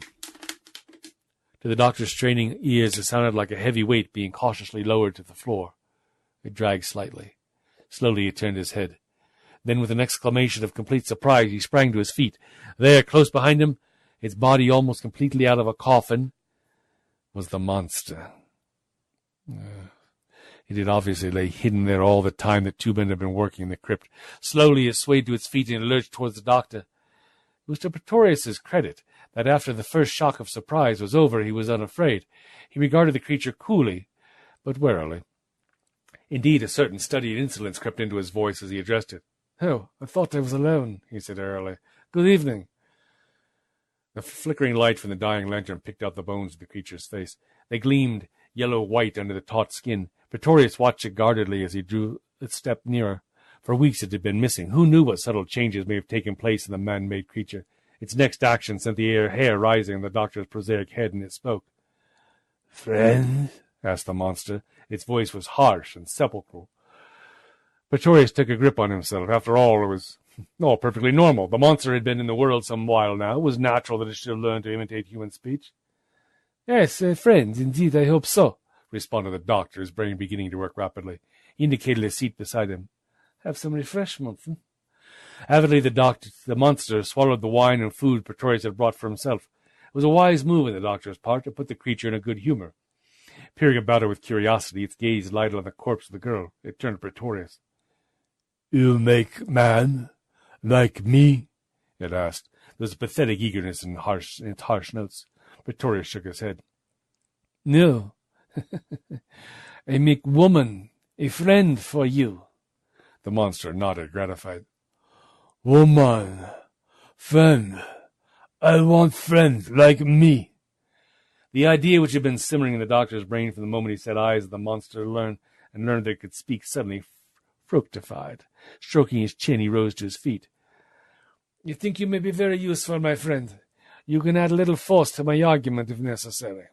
To the doctor's straining ears it sounded like a heavy weight being cautiously lowered to the floor. It dragged slightly. Slowly he turned his head. Then, with an exclamation of complete surprise, he sprang to his feet. There, close behind him, its body almost completely out of a coffin, was the monster. It had obviously lay hidden there all the time that 2 men had been working in the crypt. Slowly it swayed to its feet and lurched towards the doctor. It was to Pretorius's credit that after the first shock of surprise was over, he was unafraid. He regarded the creature coolly, but warily. Indeed, a certain studied insolence crept into his voice as he addressed it.
"Oh, I thought I was alone," he said airily. "Good evening."
The flickering light from the dying lantern picked out the bones of the creature's face. They gleamed yellow-white under the taut skin. Pretorius watched it guardedly as he drew a step nearer. For weeks it had been missing. Who knew what subtle changes may have taken place in the man-made creature? Its next action sent the hair rising on the doctor's prosaic head, and it spoke.
"Friend?"
asked the monster. Its voice was harsh and sepulchral. Pretorius took a grip on himself. After all, it was all perfectly normal. The monster had been in the world some while now. It was natural that it should have learned to imitate human speech.
"Yes, friend, indeed, I hope so,"
responded the doctor, his brain beginning to work rapidly. He indicated a seat beside him.
"Have some refreshment."
Avidly the monster swallowed the wine and food Pretorius had brought for himself. It was a wise move on the doctor's part to put the creature in a good humor. Peering about her with curiosity, its gaze lighted on the corpse of the girl. It turned to Pretorius.
"You make man like me?"
it asked. There was a pathetic eagerness in its harsh notes. Pretorius shook his head.
"No. I make woman a friend for you."
The monster nodded, gratified.
"Woman, friend. I want friend like me."
The idea which had been simmering in the doctor's brain from the moment he set eyes on the monster learned that it could speak suddenly fructified. Stroking his chin, he rose to his feet.
"You think you may be very useful, my friend. You can add a little force to my argument if necessary."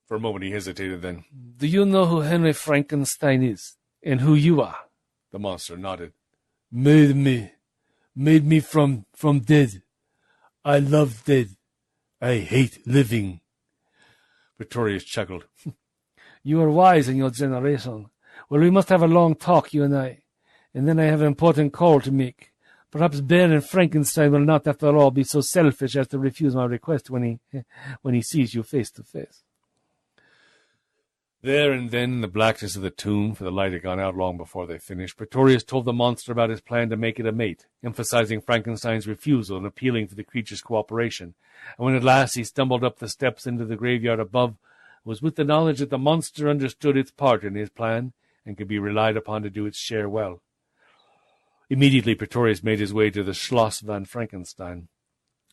For a moment he hesitated, then.
"Do you know who Henry Frankenstein is, and who you are?"
The monster nodded.
Made me from dead. I love dead. I hate living."
Pretorius chuckled.
"You are wise in your generation. Well, we must have a long talk, you and I. And then I have an important call to make. Perhaps Baron Frankenstein will not, after all, be so selfish as to refuse my request when he sees you face to face."
There and then, in the blackness of the tomb, for the light had gone out long before they finished, Pretorius told the monster about his plan to make it a mate, emphasizing Frankenstein's refusal and appealing to the creature's cooperation. And when at last he stumbled up the steps into the graveyard above, it was with the knowledge that the monster understood its part in his plan and could be relied upon to do its share well. Immediately Pretorius made his way to the Schloss von Frankenstein.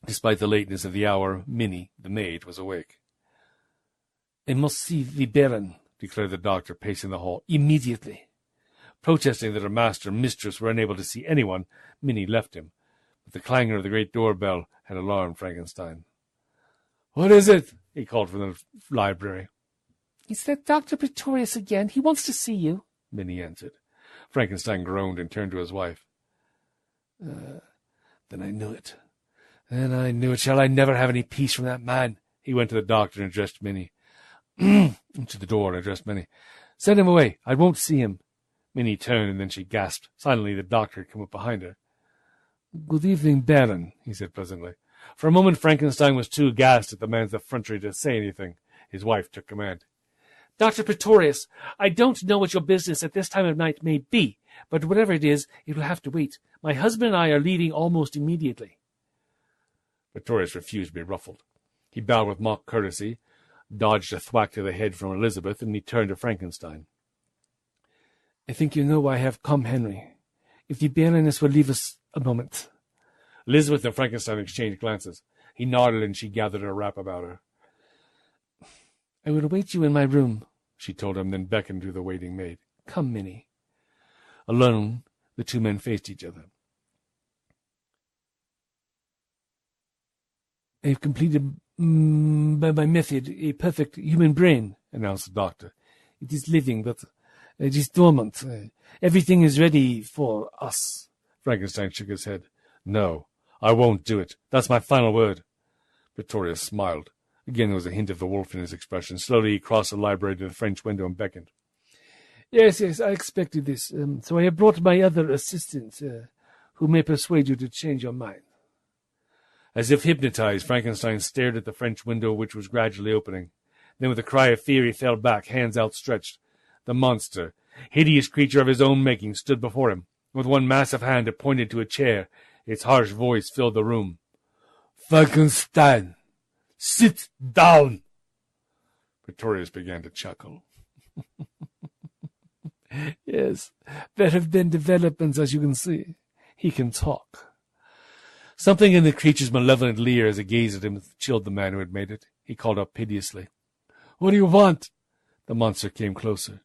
Despite the lateness of the hour, Minnie, the maid, was awake.
"I must see the Baron," declared the doctor, pacing the hall, "immediately."
Protesting that her master and mistress were unable to see anyone, Minnie left him, but the clangor of the great door-bell had alarmed Frankenstein.
"What is it?"
he called from the library.
"It's that Dr. Pretorius again. He wants to see you,"
Minnie answered. Frankenstein groaned and turned to his wife.
Then I knew it. Shall I never have any peace from that man?"
He went to the doctor and addressed Minnie. To the door and addressed Minnie.
"Send him away. I won't see him."
Minnie turned, and then she gasped. Silently the doctor had come up behind her.
"Good evening, Baron,"
he said pleasantly. For a moment Frankenstein was too aghast at the man's effrontery to say anything. His wife took command.
"Dr. Pretorius, I don't know what your business at this time of night may be, but whatever it is, it will have to wait. My husband and I are leaving almost immediately."
Pretorius refused to be ruffled. He bowed with mock courtesy, dodged a thwack to the head from Elizabeth, and he turned to Frankenstein.
"I think you know why I have come, Henry. If the Baroness will leave us a moment.
Elizabeth and Frankenstein exchanged glances. He nodded, and she gathered her wrap about her.
"I will await you in my room,"
she told him, then beckoned to the waiting maid.
"Come, Minnie."
Alone, the two men faced each other.
"I have completed by my method a perfect human brain," announced the doctor. "It is living, but it is dormant. Everything is ready for us."
Frankenstein shook his head. "No, I won't do it. That's my final word." Pretorius smiled. Again there was a hint of the wolf in his expression. Slowly he crossed the library to the French window and beckoned.
Yes, I expected this. So I have brought my other assistant, who may persuade you to change your mind.
As if hypnotized, Frankenstein stared at the French window, which was gradually opening. Then with a cry of fear he fell back, hands outstretched. The monster, hideous creature of his own making, stood before him. With one massive hand it pointed to a chair. Its harsh voice filled the room.
"Frankenstein, sit down!"
Pretorius began to chuckle.
Yes, there have been developments, as you can see. He can talk.
Something in the creature's malevolent leer as it gazed at him chilled the man who had made it. He called up piteously.
"What do you want?"
The monster came closer.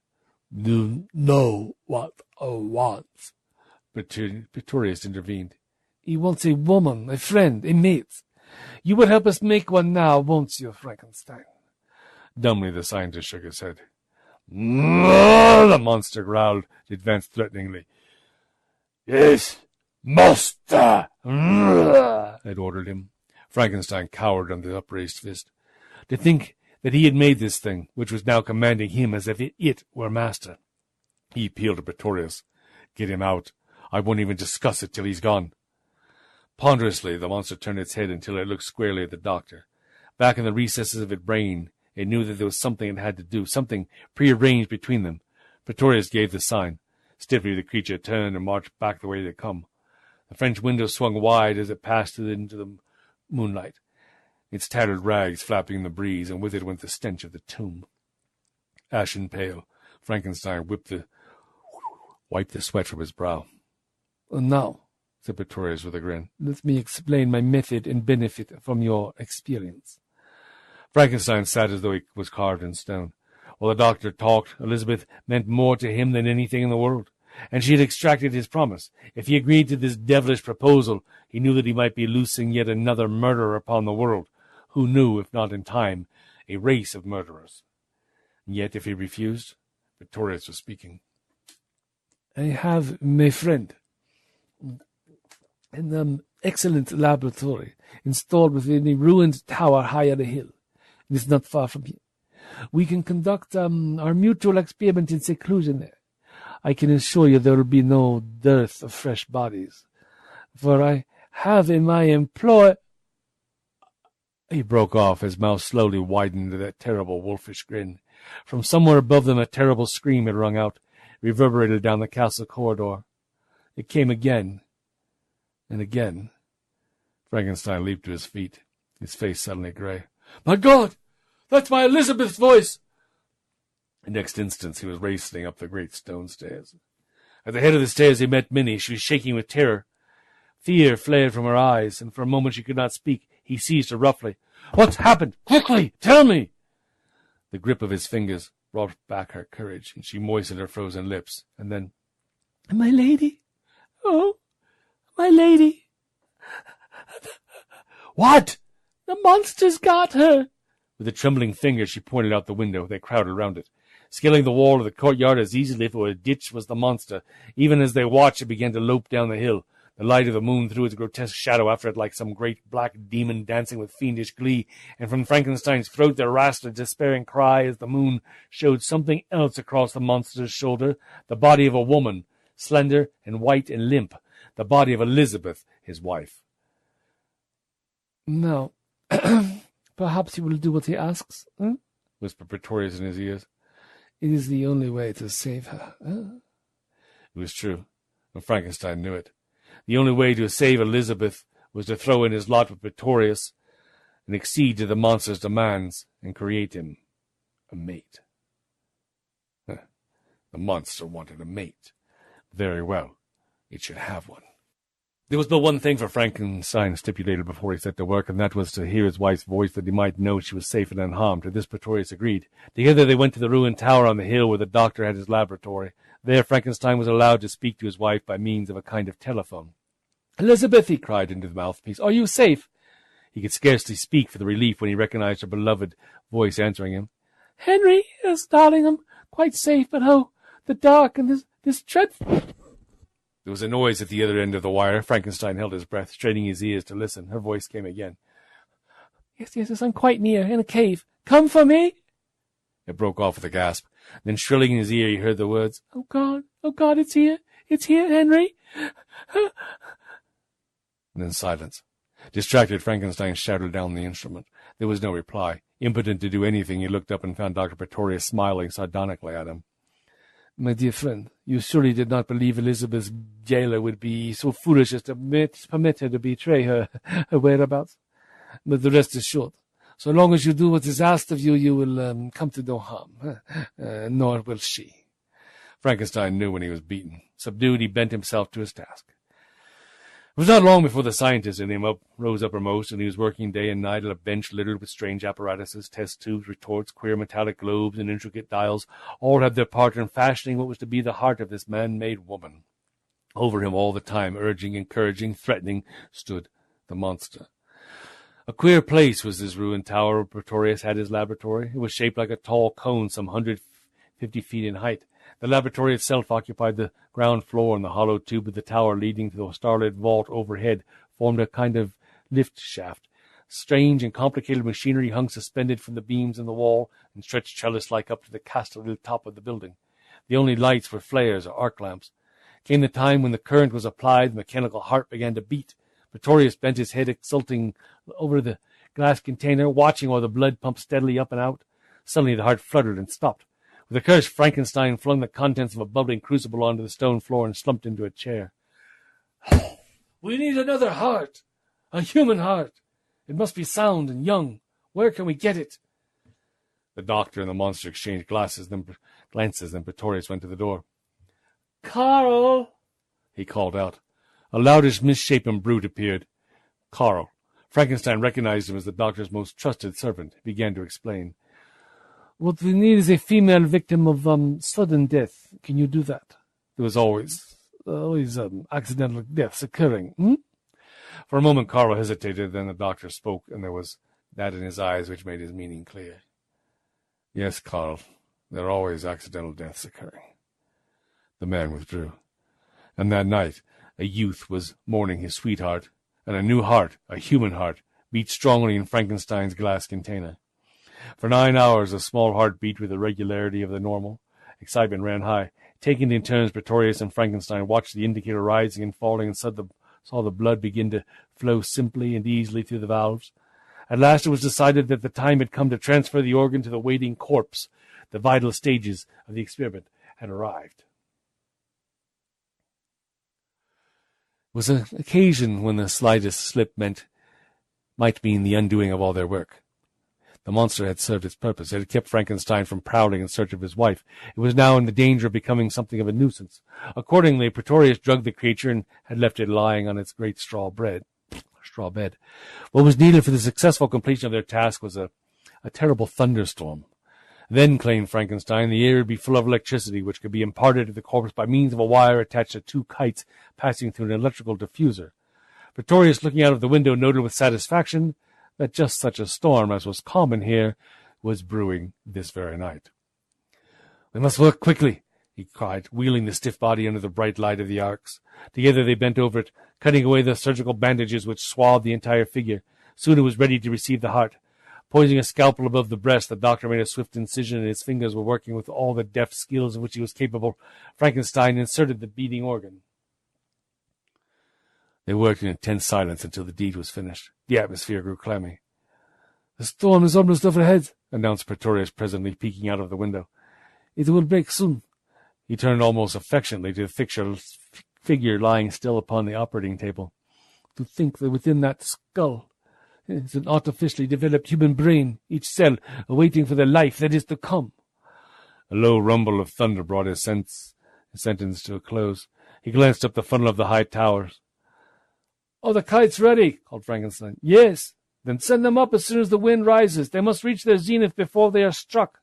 "You know what I want."
Pretorius intervened.
"He wants a woman, a friend, a mate. You will help us make one now, won't you, Frankenstein?"
Dumbly the scientist shook his head. The monster growled, advanced threateningly.
"Yes, master!"
it ordered him. Frankenstein cowered under the upraised fist. To think that he had made this thing, which was now commanding him as if it were master. He appealed to Pretorius. "Get him out. I won't even discuss it till he's gone." Ponderously, the monster turned its head until it looked squarely at the doctor. Back in the recesses of its brain, it knew that there was something it had to do, something prearranged between them. Pretorius gave the sign. Stiffly the creature turned and marched back the way it had come. The French window swung wide as it passed into the moonlight, its tattered rags flapping in the breeze, and with it went the stench of the tomb. Ashen pale, Frankenstein wiped the sweat from his brow.
"And now,"
said Pretorius with a grin,
"let me explain my method and benefit from your experience."
Frankenstein sat as though he was carved in stone. While the doctor talked, Elizabeth meant more to him than anything in the world, and she had extracted his promise. If he agreed to this devilish proposal, he knew that he might be loosing yet another murderer upon the world. Who knew, if not in time, a race of murderers? And yet, if he refused, Pretorius was speaking.
"I have my friend an excellent laboratory installed within a ruined tower high on a hill. It is not far from here. We can conduct our mutual experiment in seclusion there. I can assure you there will be no dearth of fresh bodies, for I have in my employ—"
He broke off, his mouth slowly widened into that terrible wolfish grin. From somewhere above them a terrible scream had rung out, reverberated down the castle corridor. It came again, and again. Frankenstein leaped to his feet, his face suddenly gray.
"My God! That's my Elizabeth's voice!"
The next instant he was racing up the great stone stairs. At the head of the stairs he met Minnie. She was shaking with terror. Fear flared from her eyes, and for a moment she could not speak. He seized her roughly. "What's happened? Quickly! Tell me!" The grip of his fingers brought back her courage, and she moistened her frozen lips, and then,
"My lady! Oh, my lady!"
"What?"
"The monster's got her!"
With a trembling finger she pointed out the window. They crowded round it. Scaling the wall of the courtyard as easily if it were a ditch was the monster. Even as they watched, it began to lope down the hill. The light of the moon threw its grotesque shadow after it like some great black demon dancing with fiendish glee, and from Frankenstein's throat there rasped a despairing cry as the moon showed something else across the monster's shoulder, the body of a woman, slender and white and limp, the body of Elizabeth, his wife.
"Now, perhaps you will do what he asks,"
whispered Pretorius in his ears.
"It is the only way to save her."
It was true, and Frankenstein knew it. The only way to save Elizabeth was to throw in his lot with Pretorius and accede to the monster's demands and create him a mate. The monster wanted a mate. Very well, it should have one.
There was but one thing for Frankenstein stipulated before he set to work, and that was to hear his wife's voice, that he might know she was safe and unharmed. To this Pretorius agreed. Together they went to the ruined tower on the hill where the doctor had his laboratory. There Frankenstein was allowed to speak to his wife by means of a kind of telephone. "Elizabeth," he cried into the mouthpiece, "are you safe?" He could scarcely speak for the relief when he recognized her beloved voice answering him.
"Henry, yes, darling, I'm quite safe, but oh, the dark and this dreadful—"
There was a noise at the other end of the wire. Frankenstein held his breath, straining his ears to listen. Her voice came again.
Yes, I'm quite near, in a cave. Come for me."
It broke off with a gasp. Then, shrilling in his ear, he heard the words,
Oh, God, it's here. It's here, Henry."
and then silence. Distracted, Frankenstein shouted down the instrument. There was no reply. Impotent to do anything, he looked up and found Dr. Pretorius smiling sardonically at him.
"My dear friend, you surely did not believe Elizabeth's jailer would be so foolish as to permit her to betray her whereabouts. But the rest is short. So long as you do what is asked of you, you will come to no harm, nor will she."
Frankenstein knew when he was beaten. Subdued, he bent himself to his task. It was not long before the scientist in him rose uppermost, and he was working day and night at a bench littered with strange apparatuses, test tubes, retorts, queer metallic globes, and intricate dials. All had their part in fashioning what was to be the heart of this man-made woman. Over him all the time, urging, encouraging, threatening, stood the monster. A queer place was this ruined tower where Pretorius had his laboratory. It was shaped like a tall cone some 150 feet in height. The laboratory itself occupied the ground floor, and the hollow tube of the tower leading to the starlit vault overhead formed a kind of lift shaft. Strange and complicated machinery hung suspended from the beams in the wall and stretched trellis-like up to the castellated top of the building. The only lights were flares or arc lamps. Came the time when the current was applied, the mechanical heart began to beat. Pretorius bent his head exulting over the glass container, watching while the blood pumped steadily up and out. Suddenly the heart fluttered and stopped. With a curse, Frankenstein flung the contents of a bubbling crucible onto the stone floor and slumped into a chair.
"We need another heart. A human heart. It must be sound and young. Where can we get it?"
The doctor and the monster exchanged glances, then Pretorius went to the door.
"Carl!"
he called out. A loutish, misshapen brute appeared. Carl. Frankenstein recognized him as the doctor's most trusted servant. He began to explain.
"What we need is a female victim of sudden death. Can you do that?
There was always
accidental deaths occurring.
For a moment Carl hesitated, then the doctor spoke, and there was that in his eyes which made his meaning clear. "Yes, Carl, there are always accidental deaths occurring." The man withdrew. And that night a youth was mourning his sweetheart, and a new heart, a human heart, beat strongly in Frankenstein's glass container. For 9 hours the small heart beat with the regularity of the normal. Excitement ran high. Taking in turns, Pretorius and Frankenstein watched the indicator rising and falling and saw the blood begin to flow simply and easily through the valves. At last it was decided that the time had come to transfer the organ to the waiting corpse. The vital stages of the experiment had arrived. It was an occasion when the slightest slip might mean the undoing of all their work. The monster had served its purpose. It had kept Frankenstein from prowling in search of his wife. It was now in the danger of becoming something of a nuisance. Accordingly, Pretorius drugged the creature and had left it lying on its great straw bed. What was needed for the successful completion of their task was a terrible thunderstorm. Then, claimed Frankenstein, the air would be full of electricity, which could be imparted to the corpse by means of a wire attached to 2 kites passing through an electrical diffuser. Pretorius, looking out of the window, noted with satisfaction that just such a storm as was common here was brewing this very night. "We must work quickly," he cried, wheeling the stiff body under the bright light of the arcs. Together they bent over it, cutting away the surgical bandages which swathed the entire figure. Soon it was ready to receive the heart. Poising a scalpel above the breast, the doctor made a swift incision, and his fingers were working with all the deft skills of which he was capable. Frankenstein inserted the beating organ. They worked in intense silence until the deed was finished. The atmosphere grew clammy.
"The storm is almost overhead,"
announced Pretorius presently, peeking out of the window.
"It will break soon."
He turned almost affectionately to the figure lying still upon the operating table.
"To think that within that skull is an artificially developed human brain, each cell awaiting for the life that is to come."
A low rumble of thunder brought his sentence to a close. He glanced up the funnel of the high towers.
"Are the kites ready?" called Frankenstein. "Yes." "Then send them up as soon as the wind rises. They must reach their zenith before they are struck."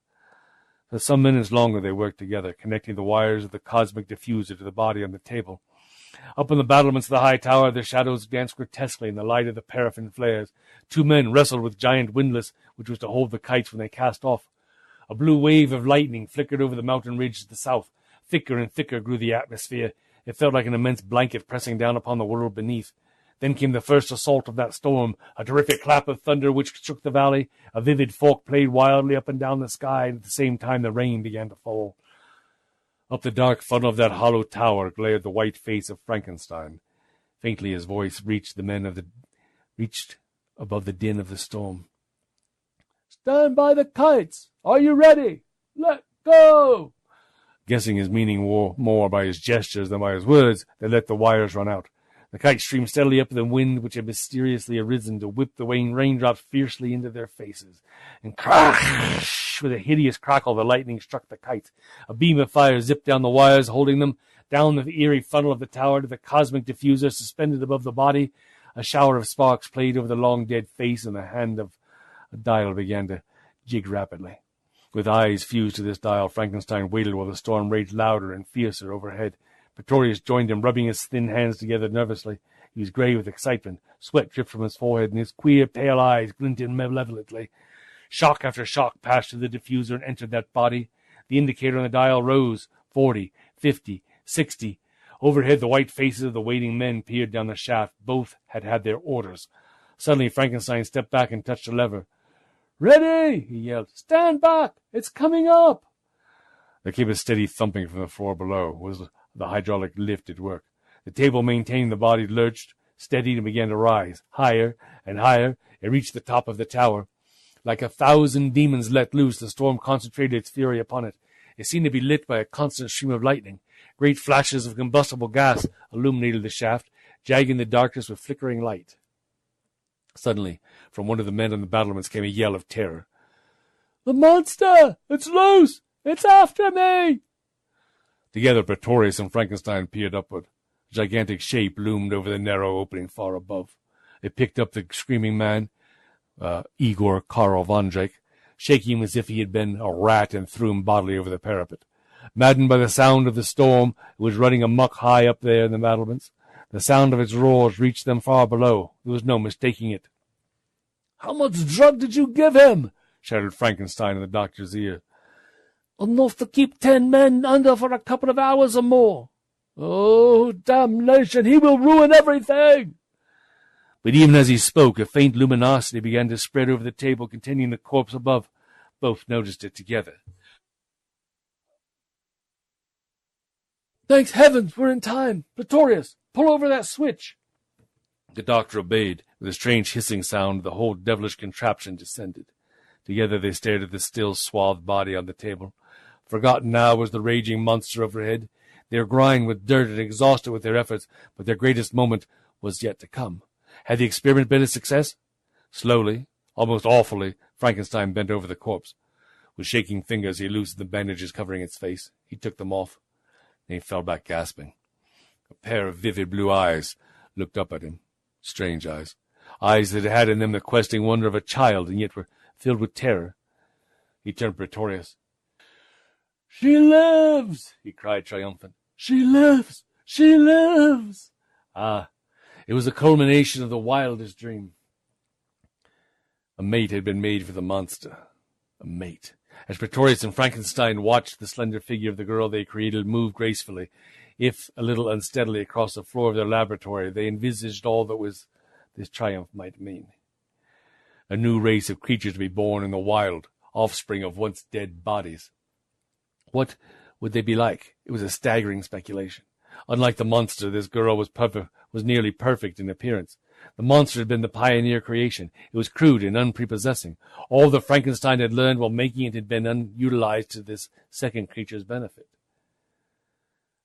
For some minutes longer they worked together, connecting the wires of the cosmic diffuser to the body on the table. Up on the battlements of the high tower, their shadows danced grotesquely in the light of the paraffin flares. Two men wrestled with giant windlass, which was to hold the kites when they cast off. A blue wave of lightning flickered over the mountain ridge to the south. Thicker and thicker grew the atmosphere. It felt like an immense blanket pressing down upon the world beneath. Then came the first assault of that storm, a terrific clap of thunder which shook the valley. A vivid fog played wildly up and down the sky, and at the same time the rain began to fall. Up the dark funnel of that hollow tower glared the white face of Frankenstein. Faintly his voice reached above the din of the storm. "Stand by the kites! Are you ready? Let go!" Guessing his meaning more by his gestures than by his words, they let the wires run out. The kite streamed steadily up the wind which had mysteriously arisen to whip the raindrops fiercely into their faces. And crash! With a hideous crackle, the lightning struck the kite. A beam of fire zipped down the wires, holding them down the eerie funnel of the tower to the cosmic diffuser suspended above the body. A shower of sparks played over the long-dead face, and the hand of a dial began to jig rapidly. With eyes fused to this dial, Frankenstein waited while the storm raged louder and fiercer overhead. Pretorius joined him, rubbing his thin hands together nervously. He was grey with excitement. Sweat dripped from his forehead, and his queer, pale eyes glinted malevolently. Shock after shock passed through the diffuser and entered that body. The indicator on the dial rose. 40, 50, 60. Overhead, the white faces of the waiting men peered down the shaft. Both had their orders. Suddenly, Frankenstein stepped back and touched a lever. "Ready!" he yelled. "Stand back! It's coming up!" There came a steady thumping from the floor below. It was the hydraulic lift at work. The table maintained the body lurched, steadied, and began to rise. Higher and higher, it reached the top of the tower. Like 1,000 demons let loose, the storm concentrated its fury upon it. It seemed to be lit by a constant stream of lightning. Great flashes of combustible gas illuminated the shaft, jagging the darkness with flickering light. Suddenly, from one of the men on the battlements came a yell of terror. "The monster! It's loose! It's after me!" Together, Pretorius and Frankenstein peered upward. A gigantic shape loomed over the narrow opening far above. It picked up the screaming man, Igor Karl von Drake, shaking him as if he had been a rat, and threw him bodily over the parapet. Maddened by the sound of the storm, it was running amuck high up there in the battlements. The sound of its roars reached them far below. There was no mistaking it. "How much drug did you give him?" shouted Frankenstein in the doctor's ear. "Enough to keep 10 men under for a couple of hours or more." "Oh, damnation! He will ruin everything!" But even as he spoke, a faint luminosity began to spread over the table containing the corpse above. Both noticed it together. "Thank heavens, we're in time! Pretorius, pull over that switch!" The doctor obeyed. With a strange hissing sound, the whole devilish contraption descended. Together they stared at the still, swathed body on the table. Forgotten now was the raging monster overhead. They were grimed with dirt and exhausted with their efforts, but their greatest moment was yet to come. Had the experiment been a success? Slowly, almost awfully, Frankenstein bent over the corpse. With shaking fingers, he loosened the bandages covering its face. He took them off. Then he fell back gasping. A pair of vivid blue eyes looked up at him. Strange eyes. Eyes that had in them the questing wonder of a child, and yet were filled with terror. He turned to Pretorius. "She lives!" he cried, triumphant. "She lives! She lives!" Ah, it was the culmination of the wildest dream. A mate had been made for the monster. A mate. As Pretorius and Frankenstein watched the slender figure of the girl they created move gracefully, if a little unsteadily, across the floor of their laboratory, they envisaged all that this triumph might mean. A new race of creatures to be born in the wild, offspring of once dead bodies. What would they be like? It was a staggering speculation. Unlike the monster, this girl was nearly perfect in appearance. The monster had been the pioneer creation. It was crude and unprepossessing. All that Frankenstein had learned while making it had been unutilized to this second creature's benefit.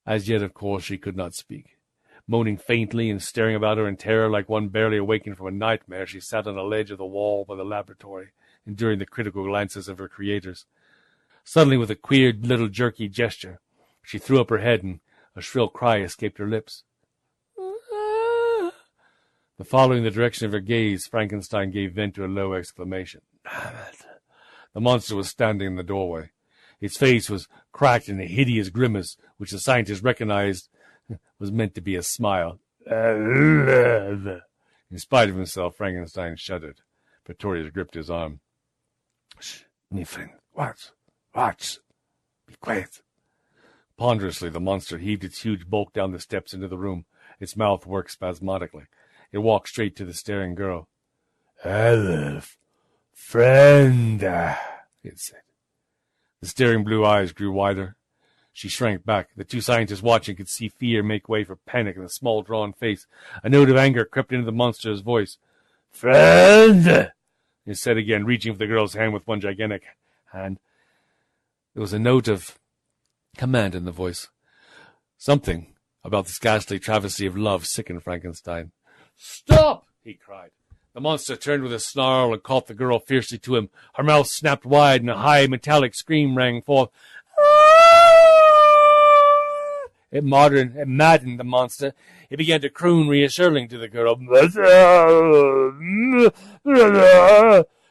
As yet, of course, she could not speak. Moaning faintly and staring about her in terror like one barely awakened from a nightmare, she sat on a ledge of the wall by the laboratory, enduring the critical glances of her creators. Suddenly, with a queer little jerky gesture, she threw up her head, and a shrill cry escaped her lips.
The following the direction of her gaze, Frankenstein gave vent to a low exclamation. The monster was standing in the doorway. Its face was cracked in a hideous grimace, which the scientist recognized was meant to be a smile. In spite of himself, Frankenstein shuddered. Pretorius gripped his arm. "Shh, me friend. Watch. Be quiet." Ponderously, the monster heaved its huge bulk down the steps into the room. Its mouth worked spasmodically. It walked straight to the staring girl. "Hello, friend," it said. The staring blue eyes grew wider. She shrank back. The two scientists watching could see fear make way for panic in the small, drawn face. A note of anger crept into the monster's voice. "Friend," it said again, reaching for the girl's hand with one gigantic hand. There was a note of command in the voice. Something about this ghastly travesty of love sickened Frankenstein. "Stop!" he cried. The monster turned with a snarl and caught the girl fiercely to him. Her mouth snapped wide and a high metallic scream rang forth. It maddened the monster. It began to croon reassuringly to the girl.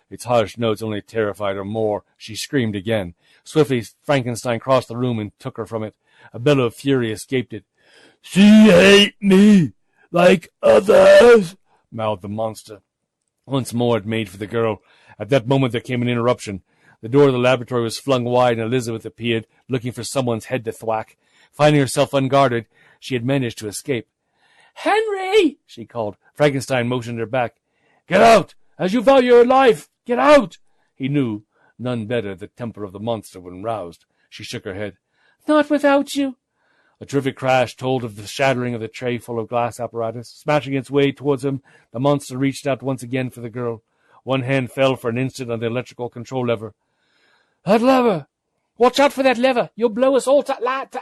Its harsh notes only terrified her more. She screamed again. Swiftly, Frankenstein crossed the room and took her from it. A bellow of fury escaped it. "She hate me like others," mouthed the monster. Once more it made for the girl. At that moment there came an interruption. The door of the laboratory was flung wide and Elizabeth appeared, looking for someone's head to thwack. Finding herself unguarded, she had managed to escape. "Henry!" she called. Frankenstein motioned her back. "Get out! As you value your life! Get out!" He knew none better the temper of the monster when roused. She shook her head. "Not without you." A terrific crash told of the shattering of the tray full of glass apparatus. Smashing its way towards him, the monster reached out once again for the girl. One hand fell for an instant on the electrical control lever. "That lever! Watch out for that lever! You'll blow us all to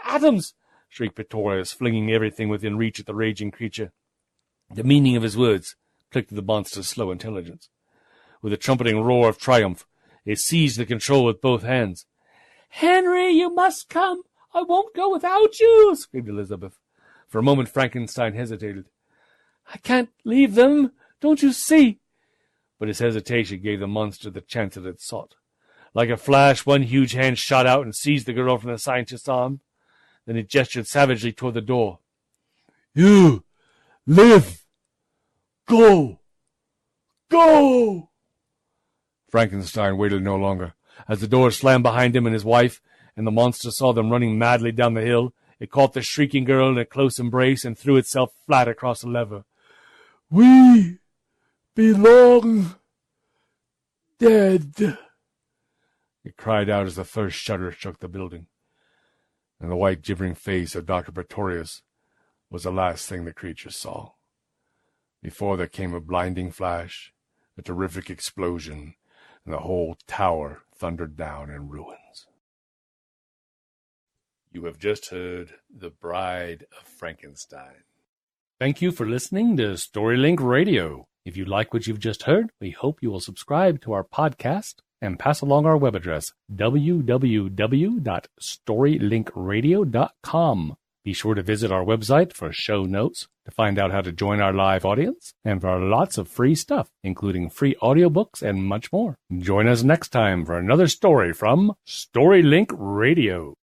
atoms!" shrieked Pretorius, flinging everything within reach at the raging creature. The meaning of his words clicked to the monster's slow intelligence. With a trumpeting roar of triumph, it seized the control with both hands. "Henry, you must come! I won't go without you!" screamed Elizabeth. For a moment Frankenstein hesitated. "I can't leave them, don't you see?" But his hesitation gave the monster the chance it had sought. Like a flash, one huge hand shot out and seized the girl from the scientist's arm. Then it gestured savagely toward the door. "You live! Go! Go!" Frankenstein waited no longer. As the door slammed behind him and his wife, and the monster saw them running madly down the hill, it caught the shrieking girl in a close embrace and threw itself flat across the lever. "We belong dead," it cried out as the first shudder shook the building. And the white, gibbering face of Dr. Pretorius was the last thing the creature saw. Before there came a blinding flash, a terrific explosion, and the whole tower thundered down in ruins. You have just heard The Bride of Frankenstein. Thank you for listening to StoryLink Radio. If you like what you've just heard, we hope you will subscribe to our podcast and pass along our web address, www.storylinkradio.com. Be sure to visit our website for show notes, to find out how to join our live audience, and for lots of free stuff, including free audiobooks and much more. Join us next time for another story from StoryLink Radio.